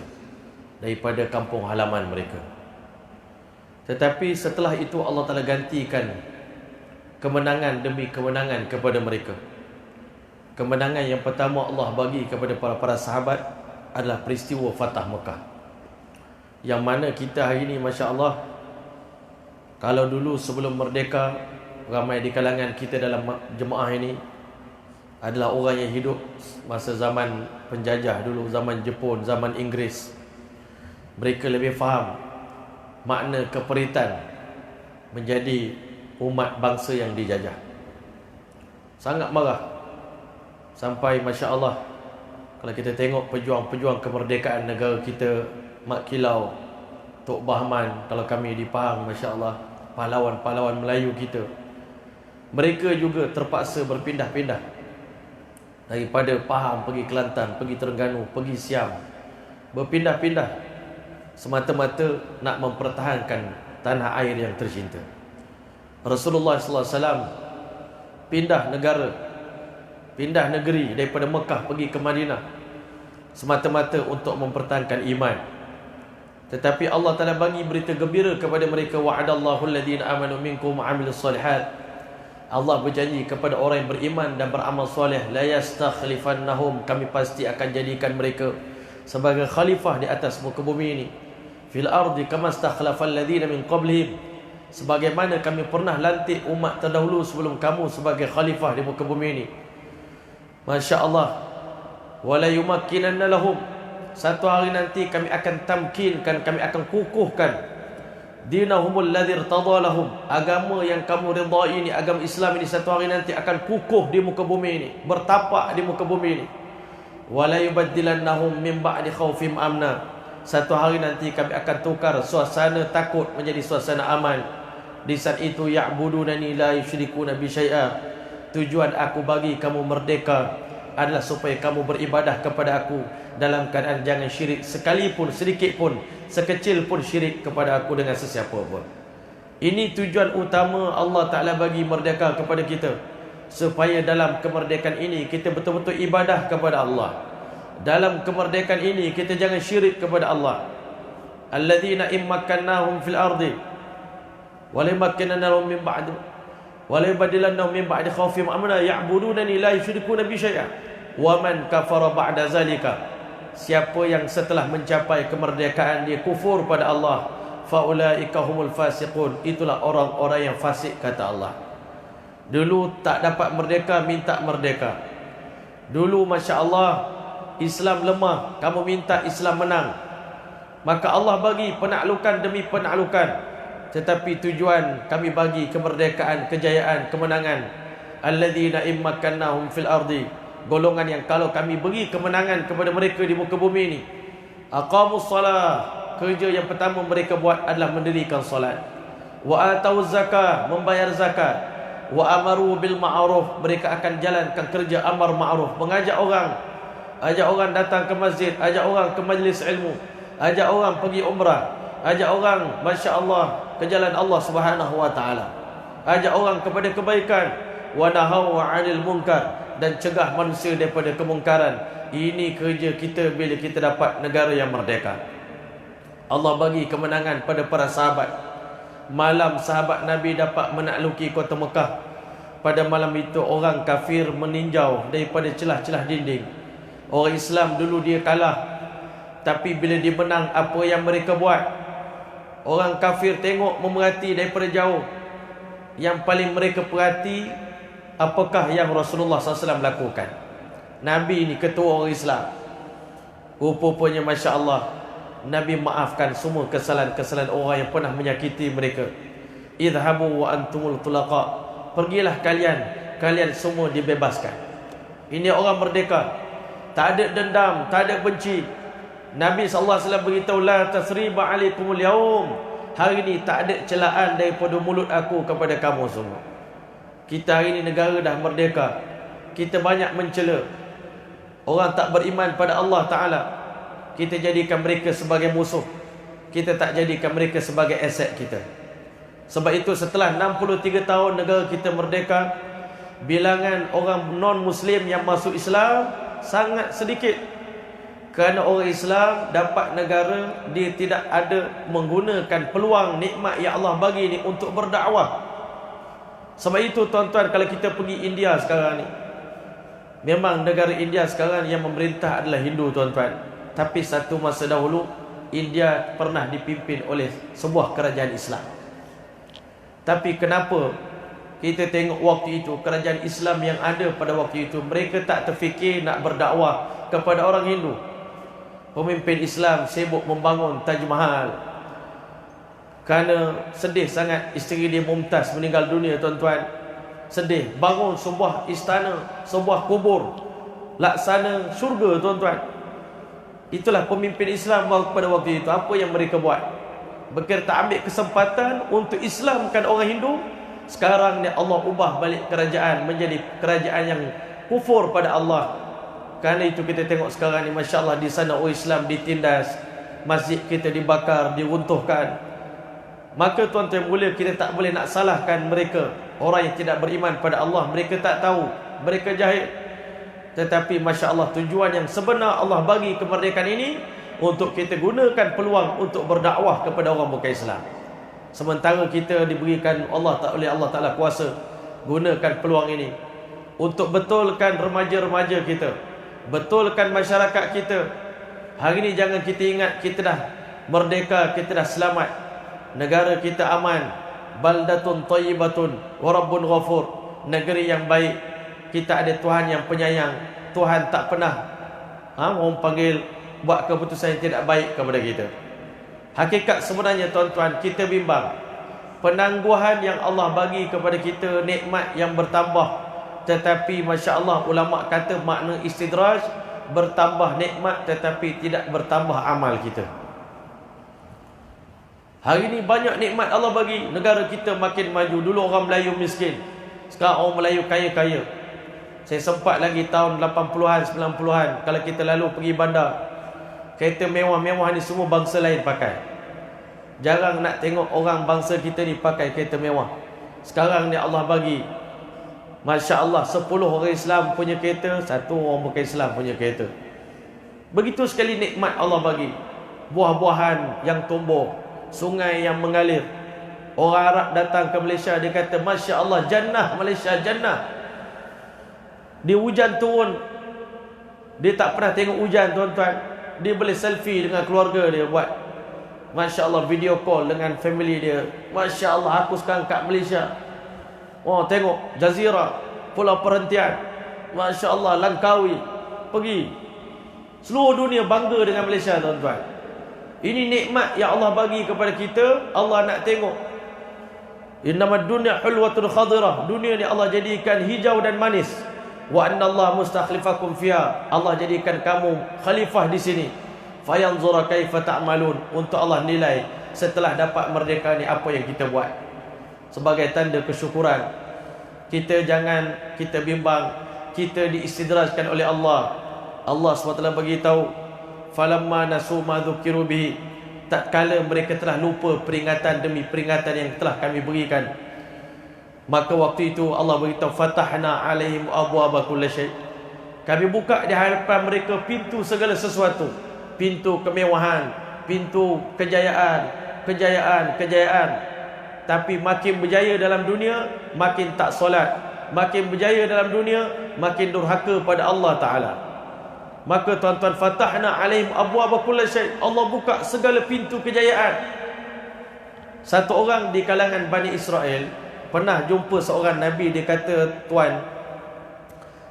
daripada kampung halaman mereka. Tetapi setelah itu Allah Ta'ala gantikan kemenangan demi kemenangan kepada mereka. Kemenangan yang pertama Allah bagi kepada para sahabat adalah peristiwa Fatah Mekah, yang mana kita hari ini Masya Allah, kalau dulu sebelum merdeka, ramai di kalangan kita dalam jemaah ini adalah orang yang hidup masa zaman penjajah dulu, zaman Jepun, zaman Inggeris. Mereka lebih faham makna keperitan menjadi umat bangsa yang dijajah. Sangat marah. Sampai Masya Allah, kalau kita tengok pejuang-pejuang kemerdekaan negara kita, Mak Kilau, Tok Bahman, kalau kami di Pahang, Masya Allah, pahlawan-pahlawan Melayu kita, mereka juga terpaksa berpindah-pindah daripada Pahang pergi Kelantan, pergi Terengganu, pergi Siam, berpindah-pindah semata-mata nak mempertahankan tanah air yang tercinta. Rasulullah SAW pindah negara, pindah negeri daripada Mekah pergi ke Madinah semata-mata untuk mempertahankan iman. Tetapi Allah Ta'ala bagi berita gembira kepada mereka, wa'adallahu alladhina amanu minkum wa'amilus solihat. Allah berjanji kepada orang yang beriman dan beramal soleh, la yastakhlifannahum, kami pasti akan jadikan mereka sebagai khalifah di atas muka bumi ini, fil ardi kama stakhlafal ladhina min qablihim, sebagaimana kami pernah lantik umat terdahulu sebelum kamu sebagai khalifah di muka bumi ini. Masya Allah. Wala yumakkinanna lahum, satu hari nanti kami akan tamkinkan, kami akan kukuhkan dinahumul ladzi irtada lahum, agama yang kamu ridai ini, agama Islam ini satu hari nanti akan kukuh di muka bumi ini, bertapak di muka bumi ini. Wala yubaddilannahum min ba'di khaufim amna, satu hari nanti kami akan tukar suasana takut menjadi suasana aman. Di saat itu ya'budunani la yusyrikuna bi syai'a, tujuan aku bagi kamu merdeka adalah supaya kamu beribadah kepada aku dalam keadaan jangan syirik sekalipun, sedikit pun, sekecil pun syirik kepada aku dengan sesiapa pun. Ini tujuan utama Allah Ta'ala bagi merdeka kepada kita, supaya dalam kemerdekaan ini kita betul-betul ibadah kepada Allah. Dalam kemerdekaan ini kita jangan syirik kepada Allah. Alladzina immakannahum fil ardi wa la yumakkinannahum min ba'di wa la yubaddilannahum min ba'di khawfihim amna ya'budunani la yusyrikuna bi syai'a wa man kafara ba'da zalika, siapa yang setelah mencapai kemerdekaan dia kufur pada Allah, faulaika humul fasiqun, itulah orang-orang yang fasik kata Allah. Dulu tak dapat merdeka, minta merdeka. Dulu Masya Allah Islam lemah, kamu minta Islam menang, maka Allah bagi penaklukan demi penaklukan. Tetapi tujuan kami bagi kemerdekaan, kejayaan, kemenangan. Alladzina immakannahum fil ardi, golongan yang kalau kami beri kemenangan kepada mereka di muka bumi ini, aqamus salah, kerja yang pertama mereka buat adalah mendirikan solat. Wa atauz zakah, membayar zakat. Wa amaru bil ma'ruf, mereka akan jalankan kerja amar ma'ruf, mengajak orang, ajak orang datang ke masjid, ajak orang ke majlis ilmu, ajak orang pergi umrah, ajak orang Masya Allah ke jalan Allah Subhanahu wa ta'ala, ajak orang kepada kebaikan. Wa nahaw 'anil munkar, dan cegah manusia daripada kemungkaran. Ini kerja kita bila kita dapat negara yang merdeka. Allah bagi kemenangan pada para sahabat. Malam sahabat Nabi dapat menakluki kota Mekah. Pada malam itu orang kafir meninjau daripada celah-celah dinding. Orang Islam dulu dia kalah, tapi bila dia menang, apa yang mereka buat? Orang kafir tengok, memerhati daripada jauh. Yang paling mereka perhati, apakah yang Rasulullah SAW lakukan. Nabi ni ketua orang Islam. Rupanya Masya Allah, Nabi maafkan semua kesalahan-kesalahan orang yang pernah menyakiti mereka. Idhabu wa antumul tulaqa, pergilah kalian, kalian semua dibebaskan. Ini orang merdeka, tak ada dendam, tak ada benci. Nabi SAW beritahu, la tasriba alaikumul yaum, hari ini tak ada celaan daripada mulut aku kepada kamu semua. Kita hari ini negara dah merdeka, kita banyak mencela orang tak beriman pada Allah Ta'ala, kita jadikan mereka sebagai musuh. kita tak jadikan mereka sebagai aset kita. Sebab itu setelah 63 tahun negara kita merdeka, bilangan orang non-Muslim yang masuk Islam sangat sedikit. Kerana orang Islam dapat negara, dia tidak ada menggunakan peluang nikmat yang Allah bagi ni untuk berdakwah. Sebab itu tuan-tuan, kalau kita pergi India sekarang ni, memang negara India sekarang yang memerintah adalah Hindu tuan-tuan. Tapi satu masa dahulu India pernah dipimpin oleh sebuah kerajaan Islam. Tapi kenapa kita tengok waktu itu kerajaan Islam yang ada pada waktu itu, mereka tak terfikir nak berdakwah kepada orang Hindu. Pemimpin Islam sibuk membangun Taj Mahal. Kerana sedih sangat isteri dia Mumtaz meninggal dunia tuan-tuan. Sedih, bangun sebuah istana, sebuah kubur, laksana syurga tuan-tuan. Itulah pemimpin Islam pada waktu itu. Apa yang mereka buat? Mereka tak ambil kesempatan untuk Islamkan orang Hindu. Sekarang ni Allah ubah balik kerajaan menjadi kerajaan yang kufur pada Allah. Kerana itu kita tengok sekarang ni, Masya Allah, di sana orang Islam ditindas, masjid kita dibakar, diruntuhkan. Maka tuan-tuan mulia, kita tak boleh nak salahkan mereka. Orang yang tidak beriman pada Allah, mereka tak tahu, mereka jahil. Tetapi Masya Allah, tujuan yang sebenar Allah bagi kemerdekaan ini untuk kita gunakan peluang untuk berdakwah kepada orang bukan Islam. Sementara kita diberikan oleh Allah Ta'ala kuasa gunakan peluang ini untuk betulkan remaja-remaja kita, betulkan masyarakat kita. Hari ini jangan kita ingat kita dah merdeka, kita dah selamat, negara kita aman. Baldatun thayyibatun wa rabbun ghafur. Negeri yang baik, kita ada Tuhan yang penyayang. Tuhan tak pernah orang panggil buat keputusan yang tidak baik kepada kita. Hakikat sebenarnya tuan-tuan, kita bimbang. Penangguhan yang Allah bagi kepada kita, nikmat yang bertambah. Tetapi Masya Allah, ulama kata makna istidraj, bertambah nikmat tetapi tidak bertambah amal kita. Hari ini banyak nikmat Allah bagi. Negara kita makin maju. Dulu orang Melayu miskin, sekarang orang Melayu kaya-kaya. Saya sempat lagi tahun 80-an, 90-an, kalau kita lalu pergi bandar, kereta mewah-mewah ni semua bangsa lain pakai. Jarang nak tengok orang bangsa kita ni pakai kereta mewah. Sekarang ni Allah bagi, Masya Allah, 10 orang Islam punya kereta, 1 orang bukan Islam punya kereta. Begitu sekali nikmat Allah bagi. Buah-buahan yang tumbuh, sungai yang mengalir. Orang Arab datang ke Malaysia, dia kata Masya Allah, jannah Malaysia, jannah. Dia hujan turun, dia tak pernah tengok hujan tuan-tuan. Dia boleh selfie dengan keluarga dia, buat Masya Allah video call dengan family dia. Masya Allah, aku sekarang kat Malaysia. Oh, tengok Jazirah, pulau perhentian. Masya Allah, Langkawi, pergi. Seluruh dunia bangga dengan Malaysia tuan-tuan. Ini nikmat yang Allah bagi kepada kita. Allah nak tengok. Innamad dunya hulwatun khadirah. Dunia ni Allah jadikan hijau dan manis. Wa anna Allah mustakhlifakum fiha. Allah jadikan kamu khalifah di sini. Fayanzura kaifa ta'malun. Untuk Allah nilai setelah dapat merdeka ni apa yang kita buat. Sebagai tanda kesyukuran. Kita jangan kita bimbang, kita diistidrajkan oleh Allah. Allah SWT bagi tahu, falamma nasu ma dzukiru bihi. Tatkala mereka telah lupa peringatan demi peringatan yang telah kami berikan, maka waktu itu Allah beritahu, fatahna alaihim abwaaba kulli syai'. Kami buka di hadapan mereka pintu segala sesuatu. Pintu kemewahan, pintu kejayaan, kejayaan. Tapi makin berjaya dalam dunia, makin tak solat. Makin berjaya dalam dunia, makin durhaka pada Allah Ta'ala. Maka tuan-tuan, fatahna alaihim abwaaba kulli syai'. Allah buka segala pintu kejayaan. Satu orang di kalangan Bani Israel pernah jumpa seorang Nabi. Dia kata, Tuan,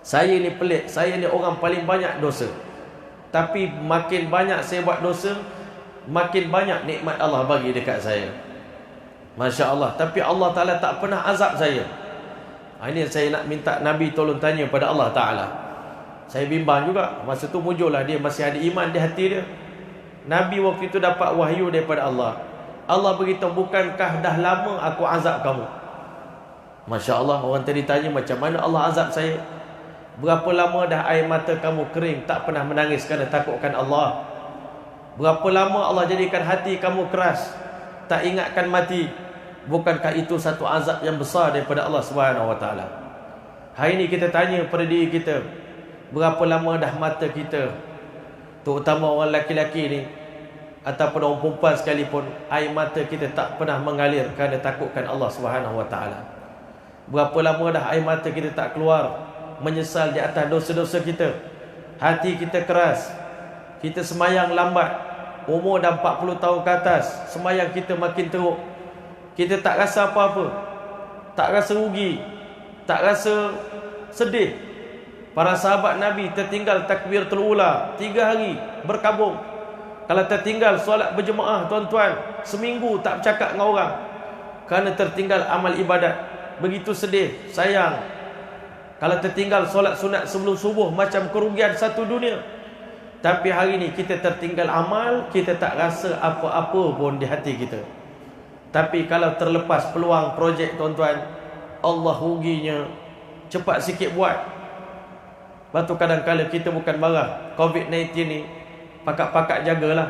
saya ni pelik, saya ni orang paling banyak dosa. Tapi makin banyak saya buat dosa, makin banyak nikmat Allah bagi dekat saya. Masya Allah. Tapi Allah Ta'ala tak pernah azab saya. Ini saya nak minta Nabi tolong tanya pada Allah Ta'ala. Saya bimbang juga. Masa tu muncullah dia, masih ada iman di hati dia. Nabi waktu itu dapat wahyu daripada Allah. Allah beritahu, bukankah dah lama aku azab kamu? Masya Allah. Orang tadi tanya, macam mana Allah azab saya? Berapa lama dah air mata kamu kering, tak pernah menangis kerana takutkan Allah? Berapa lama Allah jadikan hati kamu keras, tak ingatkan mati? Bukankah itu satu azab yang besar daripada Allah Subhanahu wa taala? Hari ini kita tanya pada diri kita, berapa lama dah mata kita, terutama orang lelaki-lelaki ni ataupun orang perempuan sekalipun, air mata kita tak pernah mengalir kerana takutkan Allah Subhanahu wa taala. Berapa lama dah air mata kita tak keluar, menyesal di atas dosa-dosa kita. Hati kita keras, kita semayang lambat, umur dah 40 tahun ke atas, semayang kita makin teruk. Kita tak rasa apa-apa, tak rasa rugi, tak rasa sedih. Para sahabat Nabi tertinggal takbiratul ula 3 hari berkabung. Kalau tertinggal solat berjemaah, tuan-tuan, seminggu tak bercakap dengan orang kerana tertinggal amal ibadat. Begitu sedih, sayang. Kalau tertinggal solat sunat sebelum subuh, macam kerugian satu dunia. Tapi hari ini kita tertinggal amal, kita tak rasa apa-apa pun di hati kita. Tapi kalau terlepas peluang projek, tuan-tuan, Allah ruginya. Cepat sikit buat. Lepas tu kadang-kadang kita bukan marah COVID-19 ni, pakat-pakat jagalah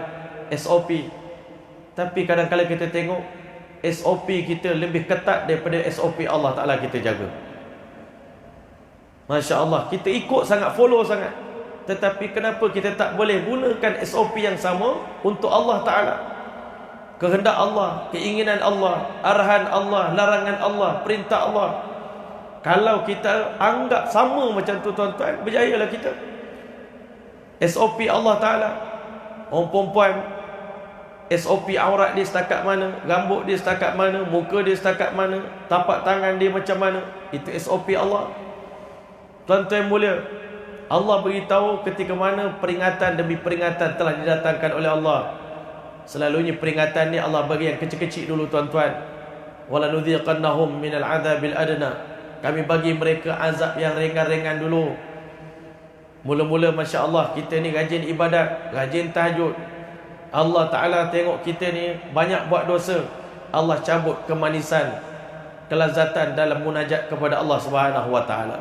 SOP. Tapi kadang-kadang kita tengok SOP kita lebih ketat daripada SOP Allah Ta'ala kita jaga. Masya Allah, kita ikut sangat, follow sangat. Tetapi kenapa kita tak boleh gunakan SOP yang sama untuk Allah Ta'ala? Kehendak Allah, keinginan Allah, arahan Allah, larangan Allah, perintah Allah. Kalau kita anggap sama macam tu, tuan-tuan, berjayalah kita. SOP Allah Ta'ala, orang perempuan, SOP aurat dia setakat mana, rambut dia setakat mana, muka dia setakat mana, tapak tangan dia macam mana, itu SOP Allah. Tuan-tuan mulia, Allah beritahu ketika mana peringatan demi peringatan telah didatangkan oleh Allah. Selalunya peringatan ni Allah bagi yang kecil-kecil dulu, tuan-tuan. Walanudhiqannahum minal adzabil adna. Kami bagi mereka azab yang ringan-ringan dulu. Mula-mula Masya Allah, kita ni rajin ibadat, rajin tahajud. Allah Ta'ala tengok kita ni banyak buat dosa, Allah cabut kemanisan, kelazatan dalam munajat kepada Allah Subhanahu wa Ta'ala.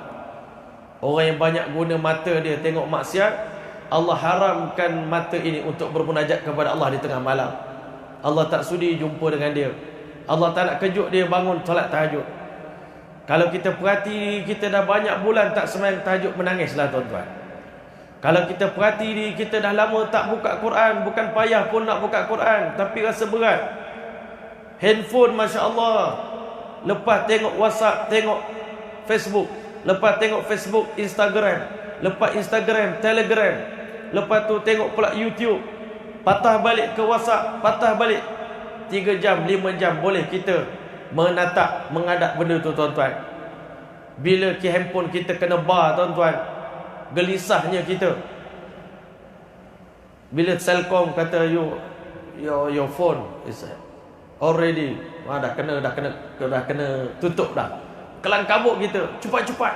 Orang yang banyak guna mata dia tengok maksiat, Allah haramkan mata ini untuk bermunajat kepada Allah di tengah malam. Allah tak sudi jumpa dengan dia. Allah tak nak kejut dia bangun solat tahajud. Kalau kita perhati, kita dah banyak bulan tak sembahyang tahajud, menangislah, tuan-tuan. Kalau kita perhati diri kita dah lama tak buka Quran, bukan payah pun nak buka Quran, tapi rasa berat. Handphone Masya Allah, lepas tengok WhatsApp, tengok Facebook, lepas tengok Facebook, Instagram, lepas Instagram, Telegram, lepas tu tengok pula YouTube, patah balik ke WhatsApp, patah balik. 3 jam, 5 jam boleh kita menatap, mengadap benda tu, tuan-tuan. Bila handphone kita kena bar, tuan-tuan, gelisahnya kita. Bila Telkom kata your phone is already dah kena tutup dah, kelang kabut kita, cepat-cepat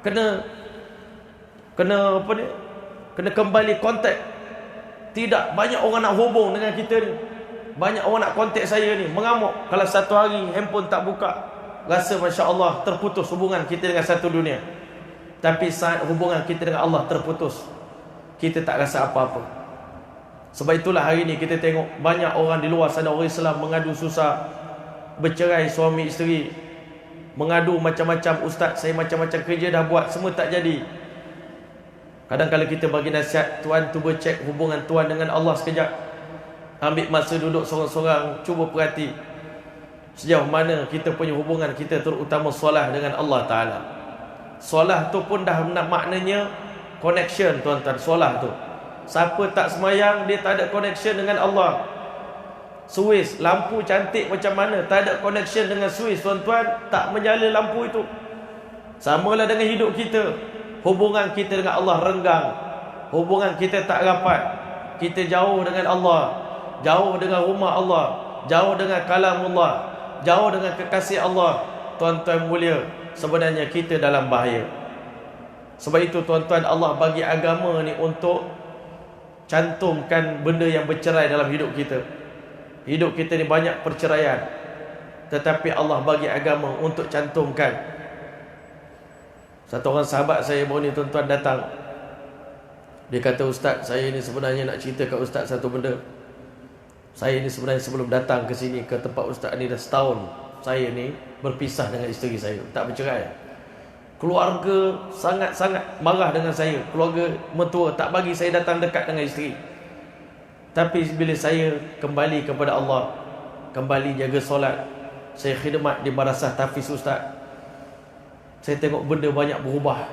kena apa ni, kena kembali kontak. Tidak, banyak orang nak hubung dengan kita ni, banyak orang nak kontak saya ni, mengamuk. Kalau satu hari handphone tak buka, rasa Masya Allah terputus hubungan kita dengan satu dunia. Tapi saat hubungan kita dengan Allah terputus, kita tak rasa apa-apa. Sebab itulah hari ini kita tengok banyak orang di luar sana, orang Islam mengadu susah, bercerai suami isteri, mengadu macam-macam, ustaz saya macam-macam kerja dah buat, semua tak jadi. Kadang-kadang kita bagi nasihat, tuan cuba cek hubungan tuan dengan Allah sekejap. Ambil masa duduk sorang-sorang, cuba perhati sejauh mana kita punya hubungan kita, terutama solat dengan Allah Ta'ala. Solat tu pun dah maknanya connection, tuan-tuan. Solat tu, siapa tak semayang, dia tak ada connection dengan Allah. Suis, lampu cantik macam mana, tak ada connection dengan suis, tuan-tuan, tak menyala lampu itu. Samalah dengan hidup kita. Hubungan kita dengan Allah renggang, hubungan kita tak rapat, kita jauh dengan Allah, jauh dengan rumah Allah, jauh dengan kalamullah, jauh dengan kekasih Allah. Tuan-tuan mulia, sebenarnya kita dalam bahaya. Sebab itu, tuan-tuan, Allah bagi agama ni untuk cantumkan benda yang bercerai dalam hidup kita. Hidup kita ni banyak perceraian, tetapi Allah bagi agama untuk cantumkan. Satu orang sahabat saya baru ni, tuan-tuan, datang Dia kata, Ustaz, saya ni sebenarnya nak cerita kat Ustaz satu benda. Saya ni sebenarnya sebelum datang ke sini, ke tempat Ustaz ni dah setahun, saya ni berpisah dengan isteri saya, tak bercerai. Keluarga sangat-sangat marah dengan saya. Keluarga mertua tak bagi saya datang dekat dengan isteri. Tapi bila saya kembali kepada Allah, kembali jaga solat, saya khidmat di Madrasah Tahfiz Ustaz, saya tengok benda banyak berubah.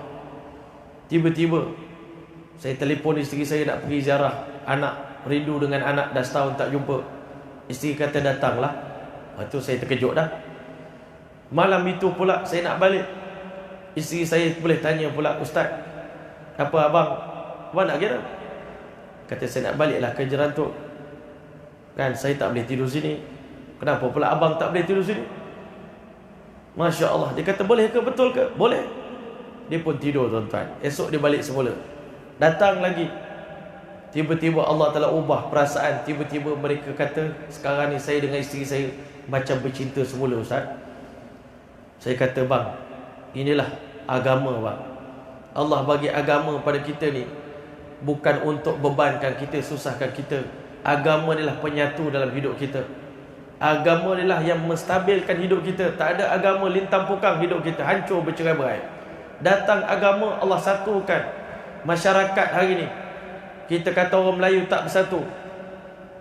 Tiba-tiba saya telefon isteri saya nak pergi ziarah anak, rindu dengan anak, dah setahun tak jumpa. Isteri kata datanglah. Lepas tu saya terkejut dah. Malam itu pula saya nak balik, isteri saya boleh tanya pula, Ustaz, apa abang nak kira? Kata, saya nak baliklah ke Jerantuk, kan saya tak boleh tidur sini. Kenapa pula abang tak boleh tidur sini? Masya Allah. Dia kata, boleh ke, betul ke? Boleh. Dia pun tidur tuan-tuan. Esok dia balik semula. Datang lagi. Tiba-tiba Allah telah ubah perasaan. Tiba-tiba mereka kata, sekarang ni saya dengan isteri saya macam bercinta semula, Ustaz. Saya kata, bang, inilah agama, bang. Allah bagi agama pada kita ni bukan untuk bebankan kita, susahkan kita. Agama inilah penyatu dalam hidup kita. Agama inilah yang menstabilkan hidup kita. Tak ada agama lintang pukang hidup kita, hancur bercerai-berai. Datang agama, Allah satukan masyarakat hari ni. Kita kata orang Melayu tak bersatu.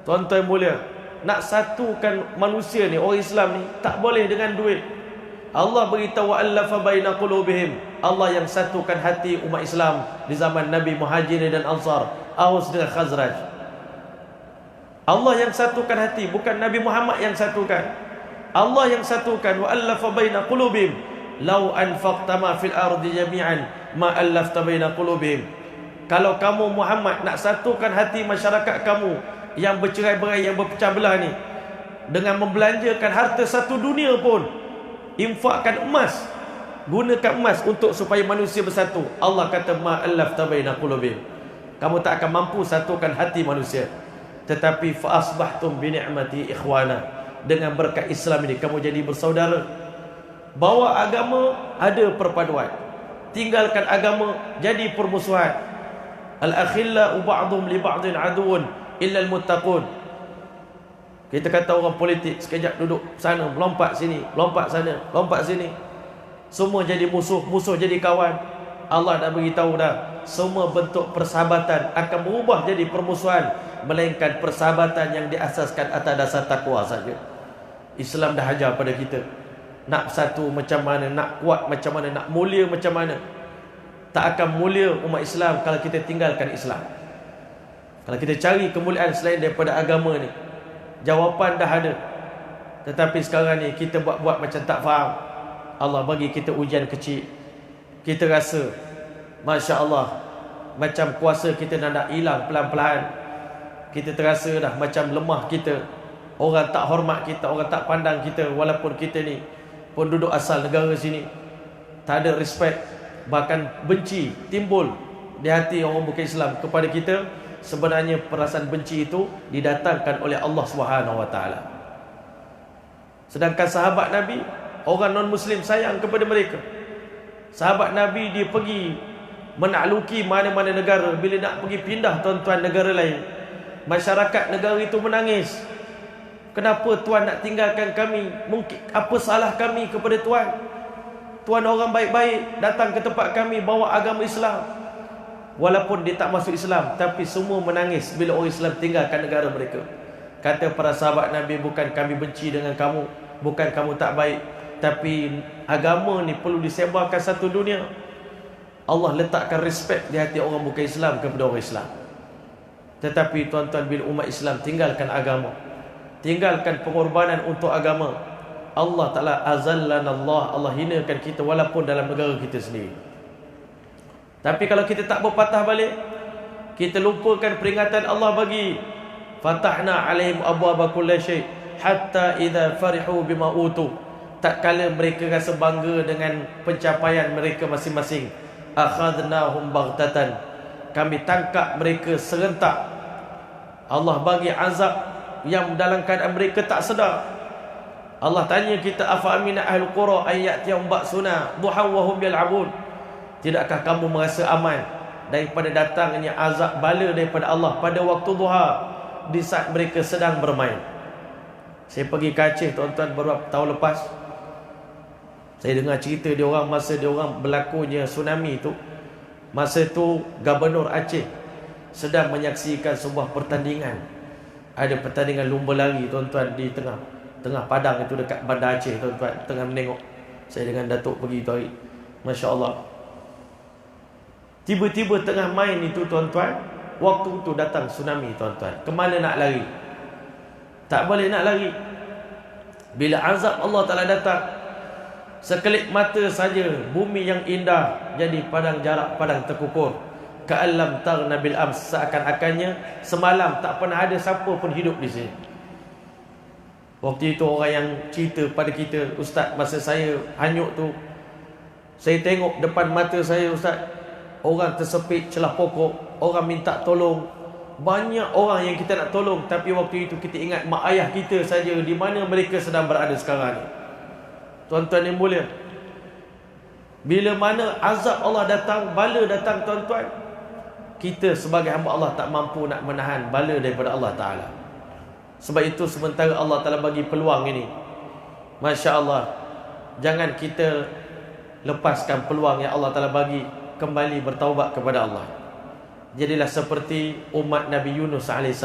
Tuan-tuan mulia, nak satukan manusia ni, orang Islam ni, tak boleh dengan duit. Allah beritahu, wa'allafa baina qulubihim. Allah yang satukan hati umat Islam di zaman Nabi, Muhajirin dan Ansar, Aus dengan Khazraj. Allah yang satukan hati, bukan Nabi Muhammad yang satukan. Allah yang satukan. Wa'allafa baina qulubihim. Lau anfaqta ma fil ardi jami'an ma allafta baina qulubihim. Kalau kamu Muhammad nak satukan hati masyarakat kamu yang bercerai-berai, yang berpecah belah ni, dengan membelanjakan harta satu dunia pun, infakkan emas, gunakan emas untuk supaya manusia bersatu, Allah kata ma allafta baina qulubihim, kamu tak akan mampu satukan hati manusia. Tetapi fa asbahtum bi ni'mati ikhwana, dengan berkat Islam ini kamu jadi bersaudara. Bawa agama, ada perpaduan. Tinggalkan agama, jadi permusuhan. Al-akhillau ba'dhum li ba'dhin aduun illa al-muttaqun. Kita kata orang politik sekejap duduk sana, lompat sini, lompat sana, lompat sini, semua jadi musuh, musuh jadi kawan. Allah dah beritahu dah, semua bentuk persahabatan akan berubah jadi permusuhan, melainkan persahabatan yang diasaskan atas dasar takwa saja. Islam dah ajar pada kita nak satu macam mana, nak kuat macam mana, nak mulia macam mana. Tak akan mulia umat Islam kalau kita tinggalkan Islam. Kalau kita cari kemuliaan selain daripada agama ni, jawapan dah ada. Tetapi sekarang ni kita buat-buat macam tak faham. Allah bagi kita ujian kecil, kita rasa Masya Allah, macam kuasa kita nak hilang pelan-pelan. Kita terasa dah macam lemah kita. Orang tak hormat kita, orang tak pandang kita, walaupun kita ni penduduk asal negara sini. Tak ada respect, bahkan benci timbul di hati orang bukan Islam kepada kita. Sebenarnya perasaan benci itu didatangkan oleh Allah SWT. Sedangkan sahabat Nabi, orang non-Muslim sayang kepada mereka. Sahabat Nabi dia pergi menakluki mana-mana negara. Bila nak pergi pindah tuan-tuan negara lain, masyarakat negara itu menangis. Kenapa Tuan nak tinggalkan kami? Mungkin apa salah kami kepada Tuan? Tuan orang baik-baik, datang ke tempat kami bawa agama Islam. Walaupun dia tak masuk Islam, tapi semua menangis bila orang Islam tinggalkan negara mereka. Kata para sahabat Nabi, bukan kami benci dengan kamu, bukan kamu tak baik, tapi agama ni perlu disebarkan satu dunia. Allah letakkan respect di hati orang bukan Islam kepada orang Islam. Tetapi tuan-tuan, bila umat Islam tinggalkan agama, tinggalkan pengorbanan untuk agama, Allah Ta'ala azallana Allah hinakan kita walaupun dalam negara kita sendiri. Tapi kalau kita tak berpatah balik, kita lupakan peringatan Allah bagi, fatahna alaihim abwaaba kulli syai hatta idza farihu bima utu. Tak kala mereka rasa bangga dengan pencapaian mereka masing-masing, akhadnahum baghtatan, kami tangkap mereka serentak. Allah bagi azab yang dalam keadaan mereka tak sedar. Allah tanya kita, afa amina ahlul qura ay ya'tiyahum ba'suna duhan wa hum yal'abun. Tidakkah kamu merasa aman daripada datangnya azab bala daripada Allah pada waktu duha, di saat mereka sedang bermain. Saya pergi ke Aceh tuan-tuan beberapa tahun lepas. Saya dengar cerita dia orang masa dia orang berlakunya tsunami tu. Masa tu Gubernur Aceh sedang menyaksikan sebuah pertandingan. Ada pertandingan lumba lari tuan-tuan di tengah padang itu dekat Bandar Aceh tuan-tuan. Tengah menengok. Saya dengan Datuk pergi tu hari. Masya Allah. Tiba-tiba tengah main itu tuan-tuan, waktu itu datang tsunami tuan-tuan. Kemana nak lari? Tak boleh nak lari. Bila azab Allah Ta'ala datang, sekelip mata saja bumi yang indah jadi padang jarak, padang terkukur. Ka'allam taghna bil ams, seakan-akannya semalam tak pernah ada siapa pun hidup di sini. Waktu itu orang yang cerita pada kita, Ustaz, masa saya hanyut tu, saya tengok depan mata saya, Ustaz, orang tersepit celah pokok, orang minta tolong. Banyak orang yang kita nak tolong, tapi waktu itu kita ingat mak ayah kita saja, di mana mereka sedang berada sekarang ni. Tuan-tuan yang mulia, bila mana azab Allah datang, bala datang tuan-tuan, kita sebagai hamba Allah tak mampu nak menahan bala daripada Allah Ta'ala. Sebab itu sementara Allah Ta'ala bagi peluang ini, Masya Allah, jangan kita lepaskan peluang yang Allah Ta'ala bagi, kembali bertaubat kepada Allah. Jadilah seperti umat Nabi Yunus AS.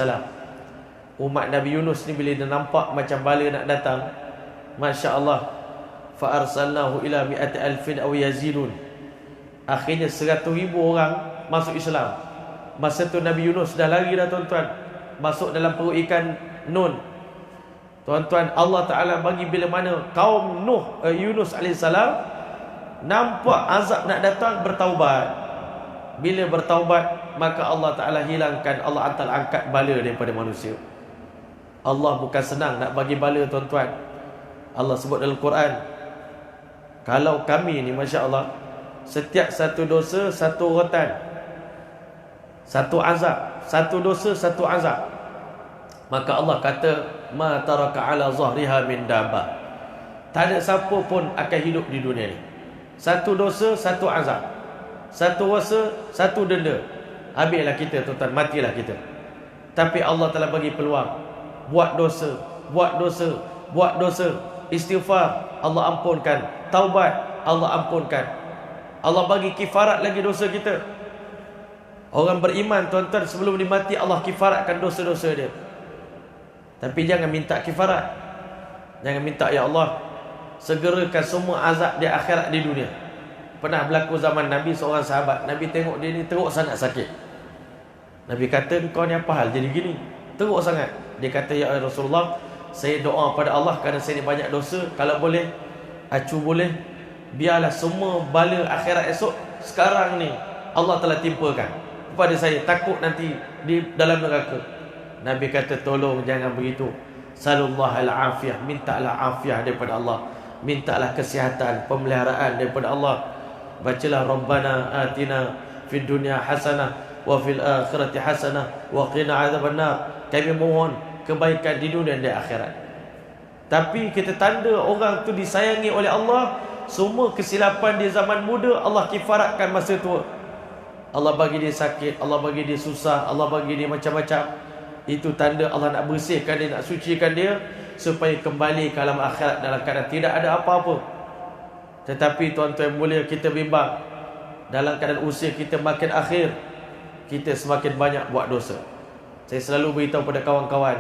Umat Nabi Yunus ni bila dia nampak macam bala nak datang, Masya Allah, fa arsalnahu ila mi'ati alfin aw yazidun. Akhirnya 100,000 orang masuk Islam. Masa tu Nabi Yunus dah lari dah tuan-tuan, masuk dalam perut ikan Nun. Tuan-tuan, Allah Ta'ala bagi bila mana kaum Yunus AS nampak azab nak datang, bertaubat. Bila bertaubat, maka Allah Ta'ala hilangkan, Allah Ta'ala angkat bala daripada manusia. Allah bukan senang nak bagi bala tuan-tuan. Allah sebut dalam Quran, kalau kami ni Masya Allah, setiap satu dosa satu rotan, satu azab, satu dosa satu azab, maka Allah kata, ma taraka ala zahriha min dabah, tak ada siapa pun akan hidup di dunia ni. Satu dosa satu azab, satu dosa satu denda, habislah kita tuan-tuan, matilah kita. Tapi Allah telah bagi peluang, buat dosa, buat dosa, buat dosa, istighfar, Allah ampunkan, taubat, Allah ampunkan. Allah bagi kifarat lagi dosa kita. Orang beriman tuan-tuan, sebelum dia mati Allah kifaratkan dosa-dosa dia. Tapi jangan minta kifarat. Jangan minta, ya Allah, segerakan semua azab di akhirat di dunia. Pernah berlaku zaman Nabi, seorang sahabat, Nabi tengok dia ni teruk sangat sakit. Nabi kata, kau ni apa hal jadi gini? Teruk sangat. Dia kata, ya Rasulullah, saya doa pada Allah kerana saya ni banyak dosa, kalau boleh, acu boleh, biarlah semua bala akhirat esok sekarang ni Allah telah timpakan kepada saya, takut nanti di dalam neraka. Nabi kata, tolong jangan begitu. Sallallahu al-afiyah, mintalah afiah daripada Allah, mintalah kesihatan, pemeliharaan daripada Allah. Bacalah, Rabbana atina fid dunya hasanah wa fil akhirati hasanah wa qina adzabannar. Kami mohon kebaikan di dunia dan di akhirat. Tapi kita tanda orang tu disayangi oleh Allah, semua kesilapan dia zaman muda Allah kifaratkan masa tua. Allah bagi dia sakit, Allah bagi dia susah, Allah bagi dia macam-macam. Itu tanda Allah nak bersihkan dia, nak sucikan dia, supaya kembali ke alam akhirat dalam keadaan tidak ada apa-apa. Tetapi tuan-tuan mulia, kita bimbang, dalam keadaan usia kita makin akhir, kita semakin banyak buat dosa. Saya selalu beritahu pada kawan-kawan,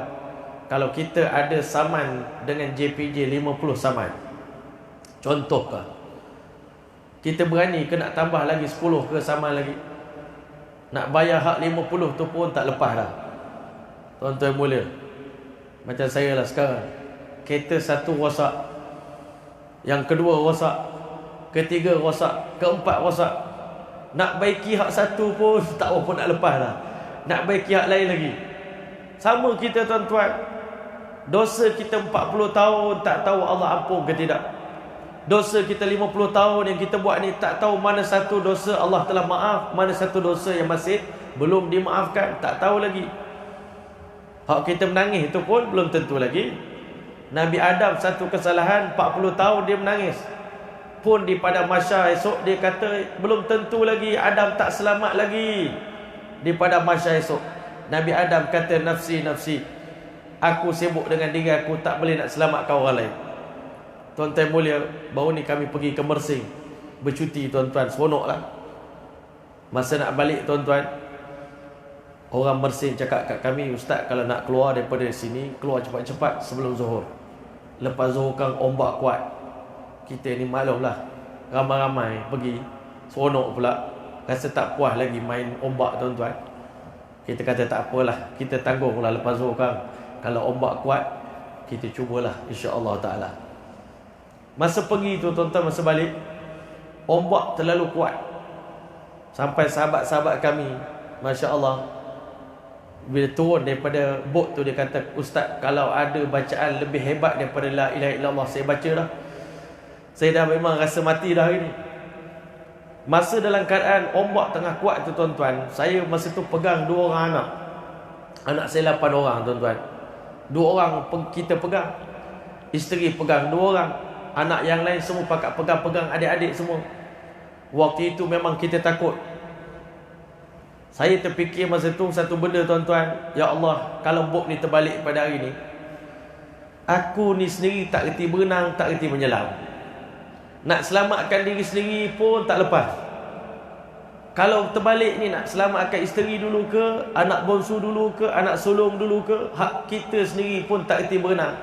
kalau kita ada saman dengan JPJ 50 saman, contohkah, kita berani ke nak tambah lagi 10 ke saman lagi? Nak bayar hak 50 tu pun tak lepas dah. Tuan-tuan mulia, macam saya lah sekarang, kereta satu rosak, yang kedua rosak, ketiga rosak, keempat rosak. Nak baiki hak satu pun tak apa nak lepas dah, nak baiki hak lain lagi. Sama kita tuan-tuan, dosa kita 40 tahun tak tahu Allah ampun ke tidak. Dosa kita 50 tahun yang kita buat ni, tak tahu mana satu dosa Allah telah maaf, mana satu dosa yang masih belum dimaafkan, tak tahu lagi. Hak kita menangis itu pun belum tentu lagi. Nabi Adam satu kesalahan 40 tahun dia menangis. pun di pada mahsyar esok dia kata belum tentu lagi Adam tak selamat lagi. Di pada mahsyar esok Nabi Adam kata, nafsi nafsi, aku sibuk dengan diri aku, tak boleh nak selamatkan orang lain. Tuan-tuan mulia, baru ni kami pergi ke Mersing bercuti tuan-tuan, seronok lah. Masa nak balik tuan-tuan, orang Mersing cakap kat kami, ustaz kalau nak keluar daripada sini, keluar cepat-cepat sebelum Zuhur. Lepas Zuhur kan ombak kuat. Kita ni maklum lah, ramai-ramai pergi, seronok pula. Rasa tak puas lagi main ombak tuan-tuan. Kita kata tak apalah, kita tanggung lah lepas Zuhur kan. Kalau ombak kuat, kita cubalah insya-Allah ta'ala. Masa pergi tu tuan-tuan, masa balik, ombak terlalu kuat. Sampai sahabat-sahabat kami, Masya Allah, bila turun daripada bot tu, dia kata, ustaz kalau ada bacaan lebih hebat daripada la ilaha illallah, saya baca dah. Saya dah memang rasa mati dah hari ni. Masa dalam keadaan ombak tengah kuat tu tuan-tuan, saya masa tu pegang 2 orang anak. Anak saya 8 orang tuan-tuan. 2 orang kita pegang, isteri pegang 2 orang, anak yang lain semua pegang adik-adik semua. Waktu itu memang kita takut. Saya terfikir masa tu satu benda tuan-tuan, ya Allah, kalau bot ni terbalik pada hari ni, aku ni sendiri tak reti berenang, tak reti menyelam. Nak selamatkan diri sendiri pun tak lepas. Kalau terbalik ni, nak selamatkan isteri dulu ke, anak bongsu dulu ke, anak sulung dulu ke, hak kita sendiri pun tak reti berenang.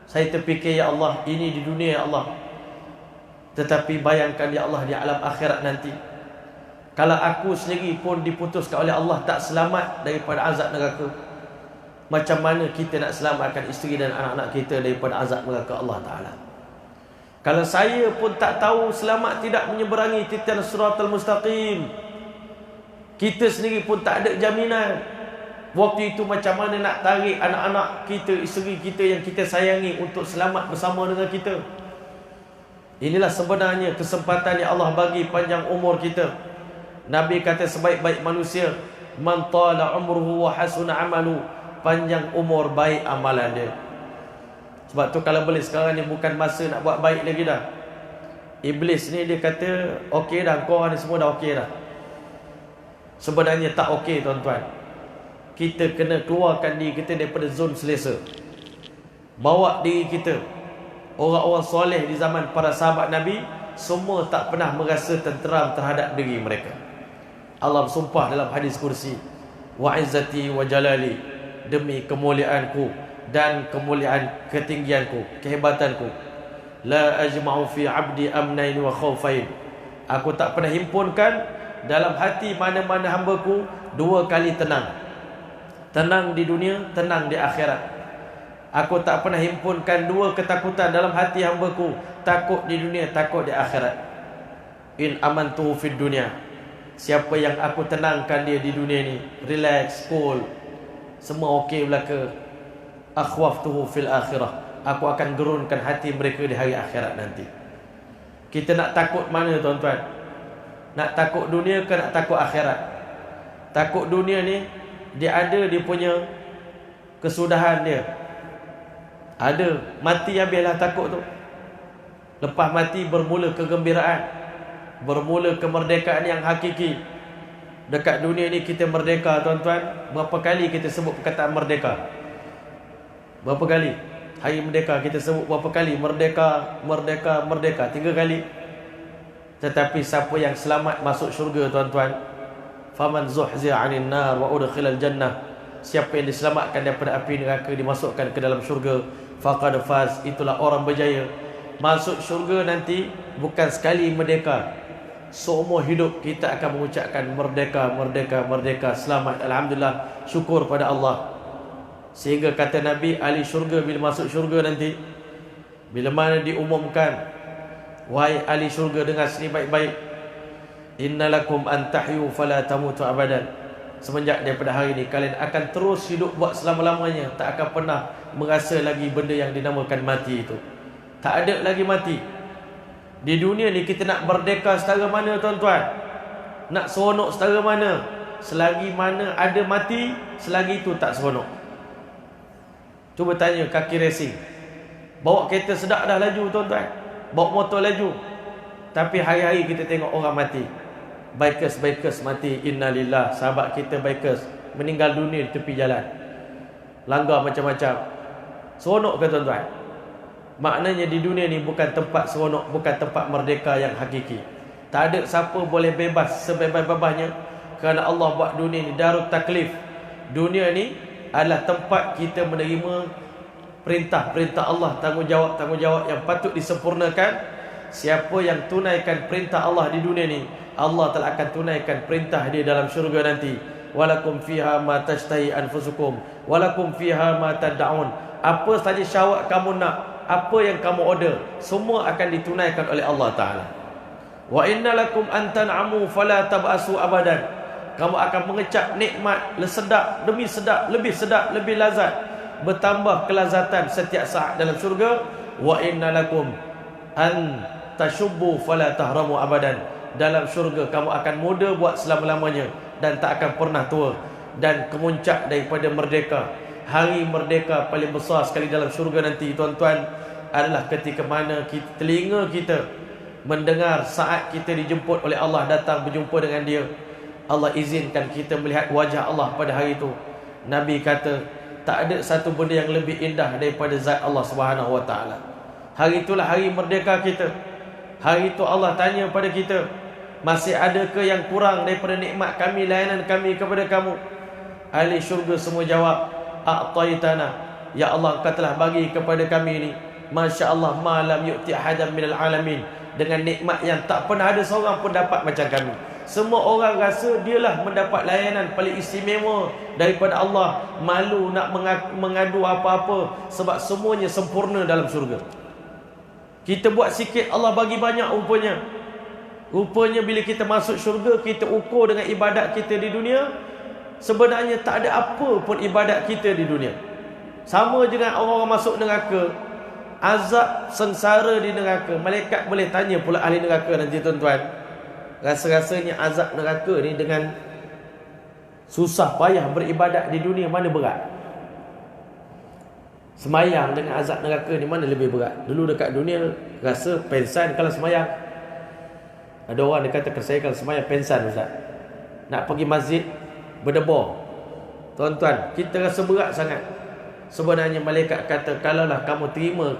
Saya terfikir, ya Allah, ini di dunia ya Allah, tetapi bayangkan ya Allah di alam akhirat nanti, kalau aku sendiri pun diputuskan oleh Allah tak selamat daripada azab neraka, macam mana kita nak selamatkan isteri dan anak-anak kita daripada azab neraka Allah Ta'ala? Kalau saya pun tak tahu selamat tidak menyeberangi titan siratal mustaqim, kita sendiri pun tak ada jaminan. Waktu itu macam mana nak tarik anak-anak kita, isteri kita yang kita sayangi untuk selamat bersama dengan kita? Inilah sebenarnya kesempatan yang Allah bagi panjang umur kita. Nabi kata sebaik-baik manusia, man tala umruhu wa hasuna amalu, panjang umur baik amalan dia. Sebab tu kalau boleh sekarang ni bukan masa nak buat baik lagi dah. Iblis ni dia kata okey dah, kau ni semua dah okey dah. Sebenarnya tak okey tuan-tuan. Kita kena keluarkan diri kita daripada zon selesa. Bawa diri kita. Orang-orang soleh di zaman para sahabat Nabi, semua tak pernah merasa tenteram terhadap diri mereka. Allah bersumpah dalam hadis kursi, wa izzati wa jalali, demi kemuliaanku dan kemuliaan ketinggianku, kehebatanku, la ajma'u fi 'abdi amnain wa khaufain, aku tak pernah himpunkan dalam hati mana-mana hambaku 2 kali tenang. Tenang di dunia, tenang di akhirat. Aku tak pernah himpunkan 2 ketakutan dalam hati hambaku, takut di dunia, takut di akhirat. In amantu fid dunia, siapa yang aku tenangkan dia di dunia ni, relax, cool, semua okey belaka, akhwaftuhu fil akhirah, aku akan gerunkan hati mereka di hari akhirat nanti. Kita nak takut mana tuan-tuan? Nak takut dunia ke nak takut akhirat? Takut dunia ni, dia ada dia punya kesudahan dia. Ada, mati habislah takut tu. Lepas mati bermula kegembiraan, bermula kemerdekaan yang hakiki. Dekat dunia ni kita merdeka tuan-tuan. Berapa kali kita sebut perkataan merdeka? Berapa kali? Hari merdeka kita sebut berapa kali? Merdeka, merdeka, merdeka. 3 kali. Tetapi siapa yang selamat masuk syurga tuan-tuan, faman zuhziya 'anil nar wa udkhilal jannah, siapa yang diselamatkan daripada api neraka, dimasukkan ke dalam syurga, faqad faz, itulah orang berjaya. Masuk syurga nanti bukan sekali merdeka, seumur hidup kita akan mengucapkan merdeka, merdeka, merdeka, selamat, alhamdulillah, syukur pada Allah. Sehingga kata Nabi, ahli syurga bila masuk syurga nanti, bila mana diumumkan, wahai ahli syurga, dengar sini baik-baik, innalakum an tahyu fala tamutu abadan, semenjak daripada hari ini kalian akan terus hidup buat selama-lamanya, tak akan pernah merasa lagi benda yang dinamakan mati itu. Tak ada lagi mati. Di dunia ni kita nak merdeka setara mana tuan-tuan? Nak seronok setara mana? Selagi mana ada mati, selagi itu tak seronok. Cuba tanya kaki racing, bawa kereta sedap dah laju tuan-tuan, bawa motor laju, Tapi hari-hari kita tengok orang mati. Bikers mati, innalillah. Sahabat kita bikers meninggal dunia di tepi jalan, langgar macam-macam. Seronok ke tuan-tuan? Maknanya di dunia ni bukan tempat seronok, bukan tempat merdeka yang hakiki. Tak ada siapa boleh bebas sebebas-bebasnya, kerana Allah buat dunia ni darut taklif. Dunia ni adalah tempat kita menerima perintah-perintah Allah, tanggungjawab yang patut disempurnakan. Siapa yang tunaikan perintah Allah di dunia ni, Allah telah akan tunaikan perintah dia dalam syurga nanti. Walakum fiha ma tashtahi anfusukum walakum fiha ma tad'un. Apa saja syahwat kamu nak, apa yang kamu order, semua akan ditunaikan oleh Allah Ta'ala. Wa inna lakum an tan'amu fala tab'asu abadan. Kamu akan mengecap nikmat sedap demi sedap, lebih lazat, bertambah kelazatan setiap saat dalam syurga. Wa inna lakum an tashubbu fala tahramu abadan. Dalam syurga kamu akan muda buat selama-lamanya dan tak akan pernah tua. Dan kemuncak daripada merdeka, hari merdeka paling besar sekali dalam syurga nanti, tuan-tuan, adalah ketika mana telinga kita mendengar saat kita dijemput oleh Allah datang berjumpa dengan dia. Allah izinkan kita melihat wajah Allah pada hari itu. Nabi kata, tak ada satu benda yang lebih indah daripada zat Allah Subhanahu Wa Taala. Hari itulah hari merdeka kita. Hari itu Allah tanya pada kita, masih adakah yang kurang daripada nikmat kami, layanan kami kepada kamu? Ahli syurga semua jawab, a'taitana, ya Allah, Engkau telah bagi kepada kami ini, Masya Allah, ma lam yu'ti ahadan minal alamin, dengan nikmat yang tak pernah ada seorang pun dapat macam kami. Semua orang rasa dialah mendapat layanan paling istimewa daripada Allah. Malu nak mengadu apa-apa, sebab semuanya sempurna dalam syurga. Kita buat sikit, Allah bagi banyak rupanya. Rupanya bila kita masuk syurga, kita ukur dengan ibadat kita di dunia. Sebenarnya tak ada apa pun ibadat kita di dunia. Sama dengan orang-orang masuk neraka, azab sengsara di neraka. Malaikat boleh tanya pula ahli neraka nanti, tuan-tuan, rasa-rasanya azab neraka ni dengan susah payah beribadat di dunia, mana berat? Semayang dengan azab neraka ni mana lebih berat? Dulu dekat dunia rasa pensan kalau semayang. Ada orang dia kata ke saya, kalau semayang pensan Ustaz, nak pergi masjid berdebar. Tuan-tuan, kita rasa berat sangat. Sebenarnya malaikat kata, kalaulah kamu terima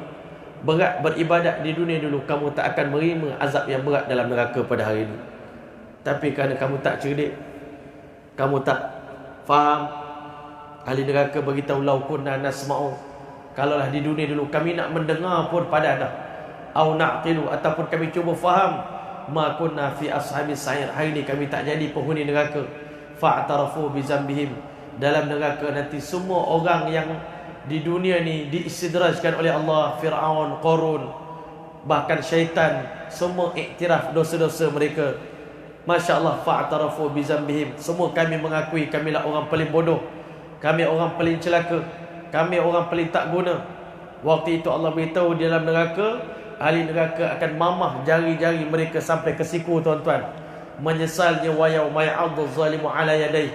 berat beribadat di dunia dulu, kamu tak akan menerima azab yang berat dalam neraka pada hari ini. Tapi kerana kamu tak cerdik, kamu tak faham, ahli neraka beritahu, lau kunna nasma'u, kalaulah di dunia dulu kami nak mendengar pun pada dah, au na'qilu, ataupun kami cuba faham, ma kunna fi ashabis sa'ir, hari ini kami tak jadi penghuni neraka. Fa'tarafu bizambihim, dalam neraka nanti semua orang yang di dunia ni diistidrajkan oleh Allah, Fir'aun, Qarun, bahkan syaitan, semua iktiraf dosa-dosa mereka. Masya Allah, fa'tarafu bizambihim, semua kami mengakui kamilah orang paling bodoh, kami orang paling celaka, kami orang paling tak guna. Waktu itu Allah beritahu di dalam neraka, ahli neraka akan mamah jari-jari mereka sampai ke siku, tuan-tuan. Menyesalnya wa yauma ya'addu zalimu ala yadayhi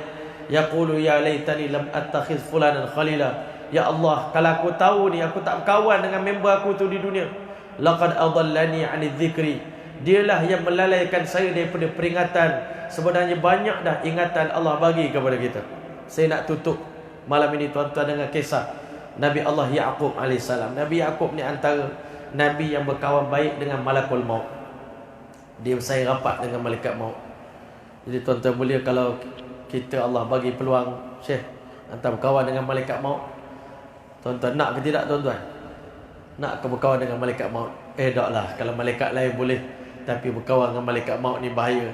yaqulu ya laitani lam attakhiz fulanan khalila. Ya Allah, kalau aku tahu ni aku tak berkawan dengan member aku tu di dunia. Laqad adallani 'ani dzikri, dialah yang melalaikan saya daripada peringatan. Sebenarnya banyak dah ingatan Allah bagi kepada kita. Saya nak tutup malam ini, tuan-tuan, dengan kisah Nabi Allah Ya'qub AS. Nabi Ya'qub ni antara Nabi yang berkawan baik dengan malakul maut. Dia bersaing rapat dengan malaikat maut. Jadi tuan-tuan mulia, kalau kita Allah bagi peluang, Syekh, antara berkawan dengan malaikat maut, tuan-tuan nak ke tidak, tuan-tuan? Nak ke berkawan dengan malaikat maut? Taklah, kalau malaikat lain boleh, tapi berkawan dengan malaikat maut ni bahaya.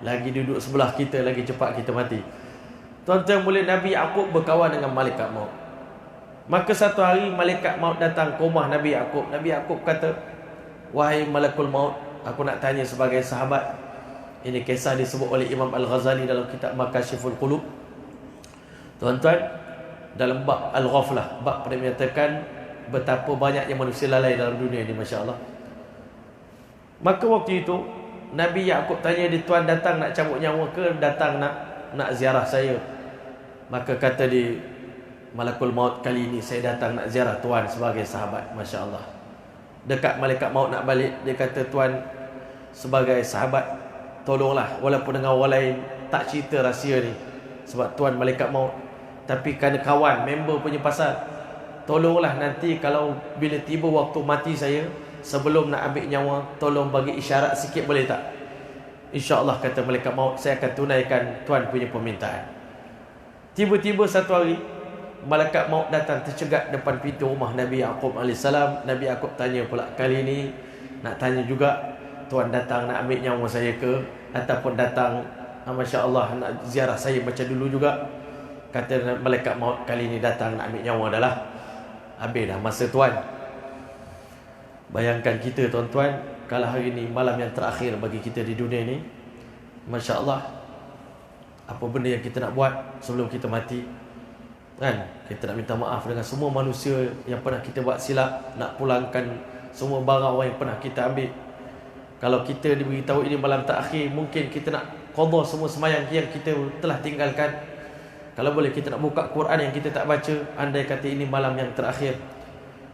Lagi duduk sebelah kita, lagi cepat kita mati. Tuan-tuan mulia, Nabi Ya'qub berkawan dengan malaikat maut. Maka satu hari malaikat maut datang ke rumah Nabi Ya'qub. Nabi Ya'qub kata, wahai malakul maut, aku nak tanya sebagai sahabat. Ini kisah disebut oleh Imam Al-Ghazali dalam kitab Makashiful Qulub. Tuan-tuan, dalam bab Al-Ghaflah, bab pada menyatakan betapa banyaknya manusia lalai dalam dunia ini, Masya Allah. Maka waktu itu Nabi Ya'qub tanya dia, tuan datang nak cabut nyawa ke datang nak ziarah saya? Maka kata dia, malakul maut, kali ini saya datang nak ziarah tuan sebagai sahabat. Masya Allah. Dekat malaikat maut nak balik, dia kata, tuan, sebagai sahabat, tolonglah walaupun dengan orang lain tak cerita rahsia ni sebab tuan malaikat maut, tapi kerana kawan member punya pasal, tolonglah nanti kalau bila tiba waktu mati saya, sebelum nak ambil nyawa, tolong bagi isyarat sikit boleh tak? InsyaAllah kata malaikat maut, saya akan tunaikan tuan punya permintaan. Tiba-tiba satu hari malaikat maut datang tercegat depan pintu rumah Nabi Yaqub AS. Nabi Yaqub tanya pula, kali ni nak tanya juga, tuan datang nak ambil nyawa saya ke, ataupun datang Masya Allah nak ziarah saya macam dulu juga? Kata malaikat maut, kali ni datang nak ambil nyawa dah lah, habis dah masa tuan. Bayangkan kita tuan-tuan, kalau hari ni malam yang terakhir bagi kita di dunia ni, Masya Allah, apa benda yang kita nak buat sebelum kita mati kan? Kita nak minta maaf dengan semua manusia yang pernah kita buat silap, nak pulangkan semua barang orang yang pernah kita ambil. Kalau kita diberitahu ini malam terakhir, mungkin kita nak qada semua semayang yang kita telah tinggalkan. Kalau boleh kita nak buka Quran yang kita tak baca, andai kata ini malam yang terakhir.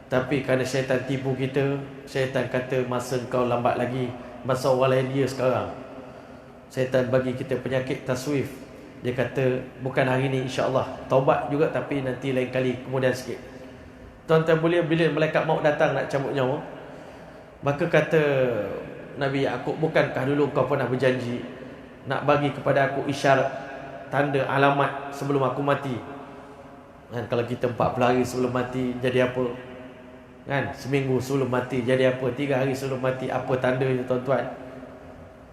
Tapi kerana syaitan tipu kita, syaitan kata masa kau lambat lagi, masa orang lain dia sekarang. Syaitan bagi kita penyakit taswif. Dia kata bukan hari ni insya-Allah, taubat juga tapi nanti lain kali kemudian sikit. Tuan-tuan boleh, bila malaikat maut datang nak cabut nyawa, maka kata Nabi Yaqub, bukankah dulu kau pernah berjanji nak bagi kepada aku isyarat, tanda, alamat sebelum aku mati? Kan, kalau kita 40 hari sebelum mati jadi apa? Kan, seminggu sebelum mati jadi apa? 3 hari sebelum mati apa tanda itu tuan-tuan?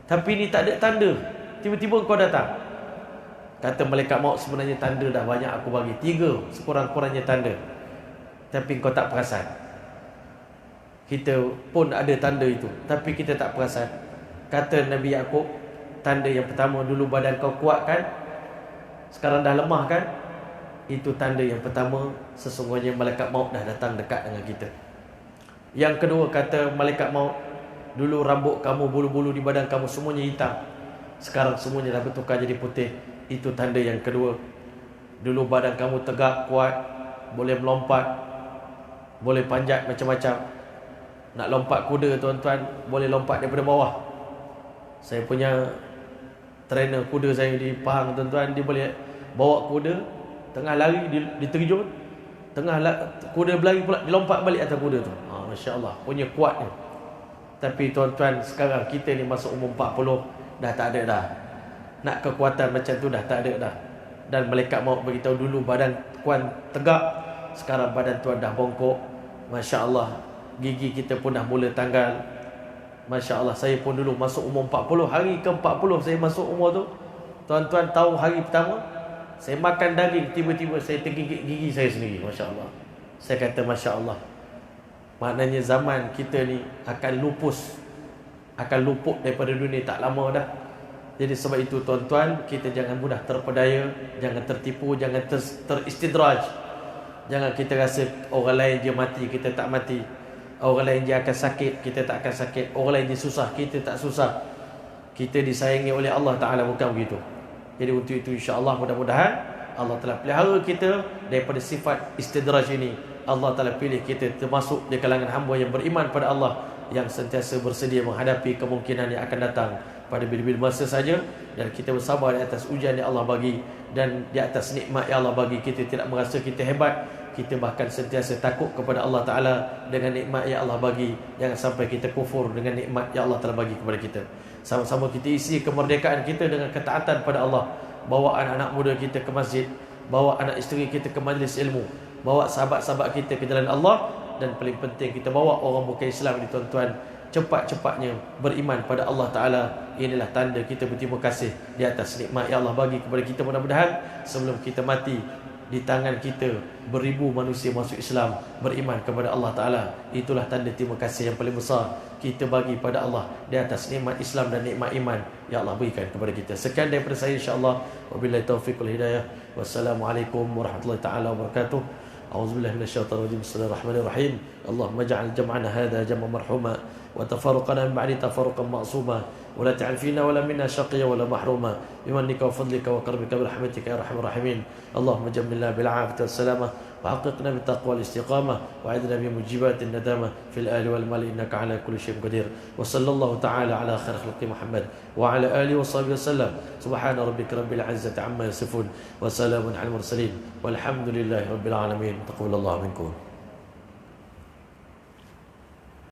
Tapi ni tak ada tanda. Tiba-tiba kau datang. Kata malaikat maut, sebenarnya tanda dah banyak aku bagi, 3 sekurang-kurangnya tanda, tapi kau tak perasan. Kita pun ada tanda itu, tapi kita tak perasan. Kata Nabi Yaqub, tanda yang pertama, dulu badan kau kuat kan, sekarang dah lemah kan? Itu tanda yang pertama, sesungguhnya malaikat maut dah datang dekat dengan kita. Yang kedua, kata malaikat maut, dulu rambut kamu, bulu-bulu di badan kamu semuanya hitam, sekarang semuanya dah bertukar jadi putih. Itu tanda yang kedua. Dulu badan kamu tegak, kuat, boleh melompat, boleh panjat macam-macam. Nak lompat kuda tuan-tuan, boleh lompat daripada bawah. Saya punya trainer kuda saya di Pahang tuan-tuan, dia boleh bawa kuda, tengah lari diterjun, kuda berlari pula, dia lompat balik atas kuda tu. Masya Allah, punya kuatnya. Tapi tuan-tuan, sekarang kita ni masuk umur 40, dah tak ada dah. Nak kekuatan macam tu dah tak ada dah. Dan malaikat maut beritahu, dulu badan tuan tegak, sekarang badan tuan dah bongkok. Masya Allah, gigi kita pun dah mula tanggal. Masya Allah, saya pun dulu masuk umur 40, hari ke-40 saya masuk umur tu. Tuan-tuan tahu hari pertama saya makan daging, tiba-tiba saya tergigit gigi saya sendiri. Masya Allah. Saya kata Masya Allah. Maknanya zaman kita ni akan luput daripada dunia tak lama dah. Jadi sebab itu tuan-tuan, kita jangan mudah terpedaya, jangan tertipu, jangan teristidraj. Jangan kita rasa orang lain dia mati, kita tak mati. Orang lain dia akan sakit, kita tak akan sakit. Orang lain dia susah, kita tak susah. Kita disayangi oleh Allah Ta'ala, bukan begitu. Jadi untuk itu insya-Allah, mudah-mudahan Allah telah pelihara kita daripada sifat istidraj ini. Allah Ta'ala pilih kita termasuk di kalangan hamba yang beriman pada Allah, yang sentiasa bersedia menghadapi kemungkinan yang akan datang pada bila-bila masa saja. Dan kita bersabar di atas ujian yang Allah bagi, dan di atas nikmat yang Allah bagi. Kita tidak merasa kita hebat, kita bahkan sentiasa takut kepada Allah Ta'ala dengan nikmat yang Allah bagi. Jangan sampai kita kufur dengan nikmat yang Allah telah bagi kepada kita. Sama-sama kita isi kemerdekaan kita dengan ketaatan pada Allah. Bawa anak-anak muda kita ke masjid, bawa anak isteri kita ke majlis ilmu, bawa sahabat-sahabat kita ke jalan Allah. Dan paling penting, kita bawa orang bukan Islam ni tuan-tuan cepat-cepatnya beriman pada Allah Ta'ala. Inilah tanda kita berterima kasih di atas nikmat yang Allah bagi kepada kita. Mudah-mudahan sebelum kita mati, di tangan kita beribu manusia masuk Islam, beriman kepada Allah Ta'ala. Itulah tanda terima kasih yang paling besar kita bagi pada Allah di atas nikmat Islam dan nikmat iman yang Allah berikan kepada kita. Sekian daripada saya insya-Allah. Wabillahi taufiq wal hidayah. Wassalamualaikum warahmatullahi taala wabarakatuh. A'udzubillahi minasyaitonir rajim. Bismillahirrahmanirrahim. Allahumma ja'al jam'ana hadha jam'an marhuma wa tafarruqana min ba'di tafarruqan ma'suma wa la ta'al fina wa la minna shaqiyya wa la mahruma bimannika wa fadlika wa karamika bi rahmatika ya arhamar rahimin. Allahumma jammilna bil 'afiyati was salamah وحققنا بالتقوى والاستقامة وعدنا بمجيبات الندامة في الآل والمال إنك على كل شيء قدير وصلى الله تعالى على خير خلق محمد وعلى آله وصحبه وسلم سبحان ربك رب العزة عما يصفون وسلام على المرسلين والحمد لله رب العالمين تقبل الله منكم.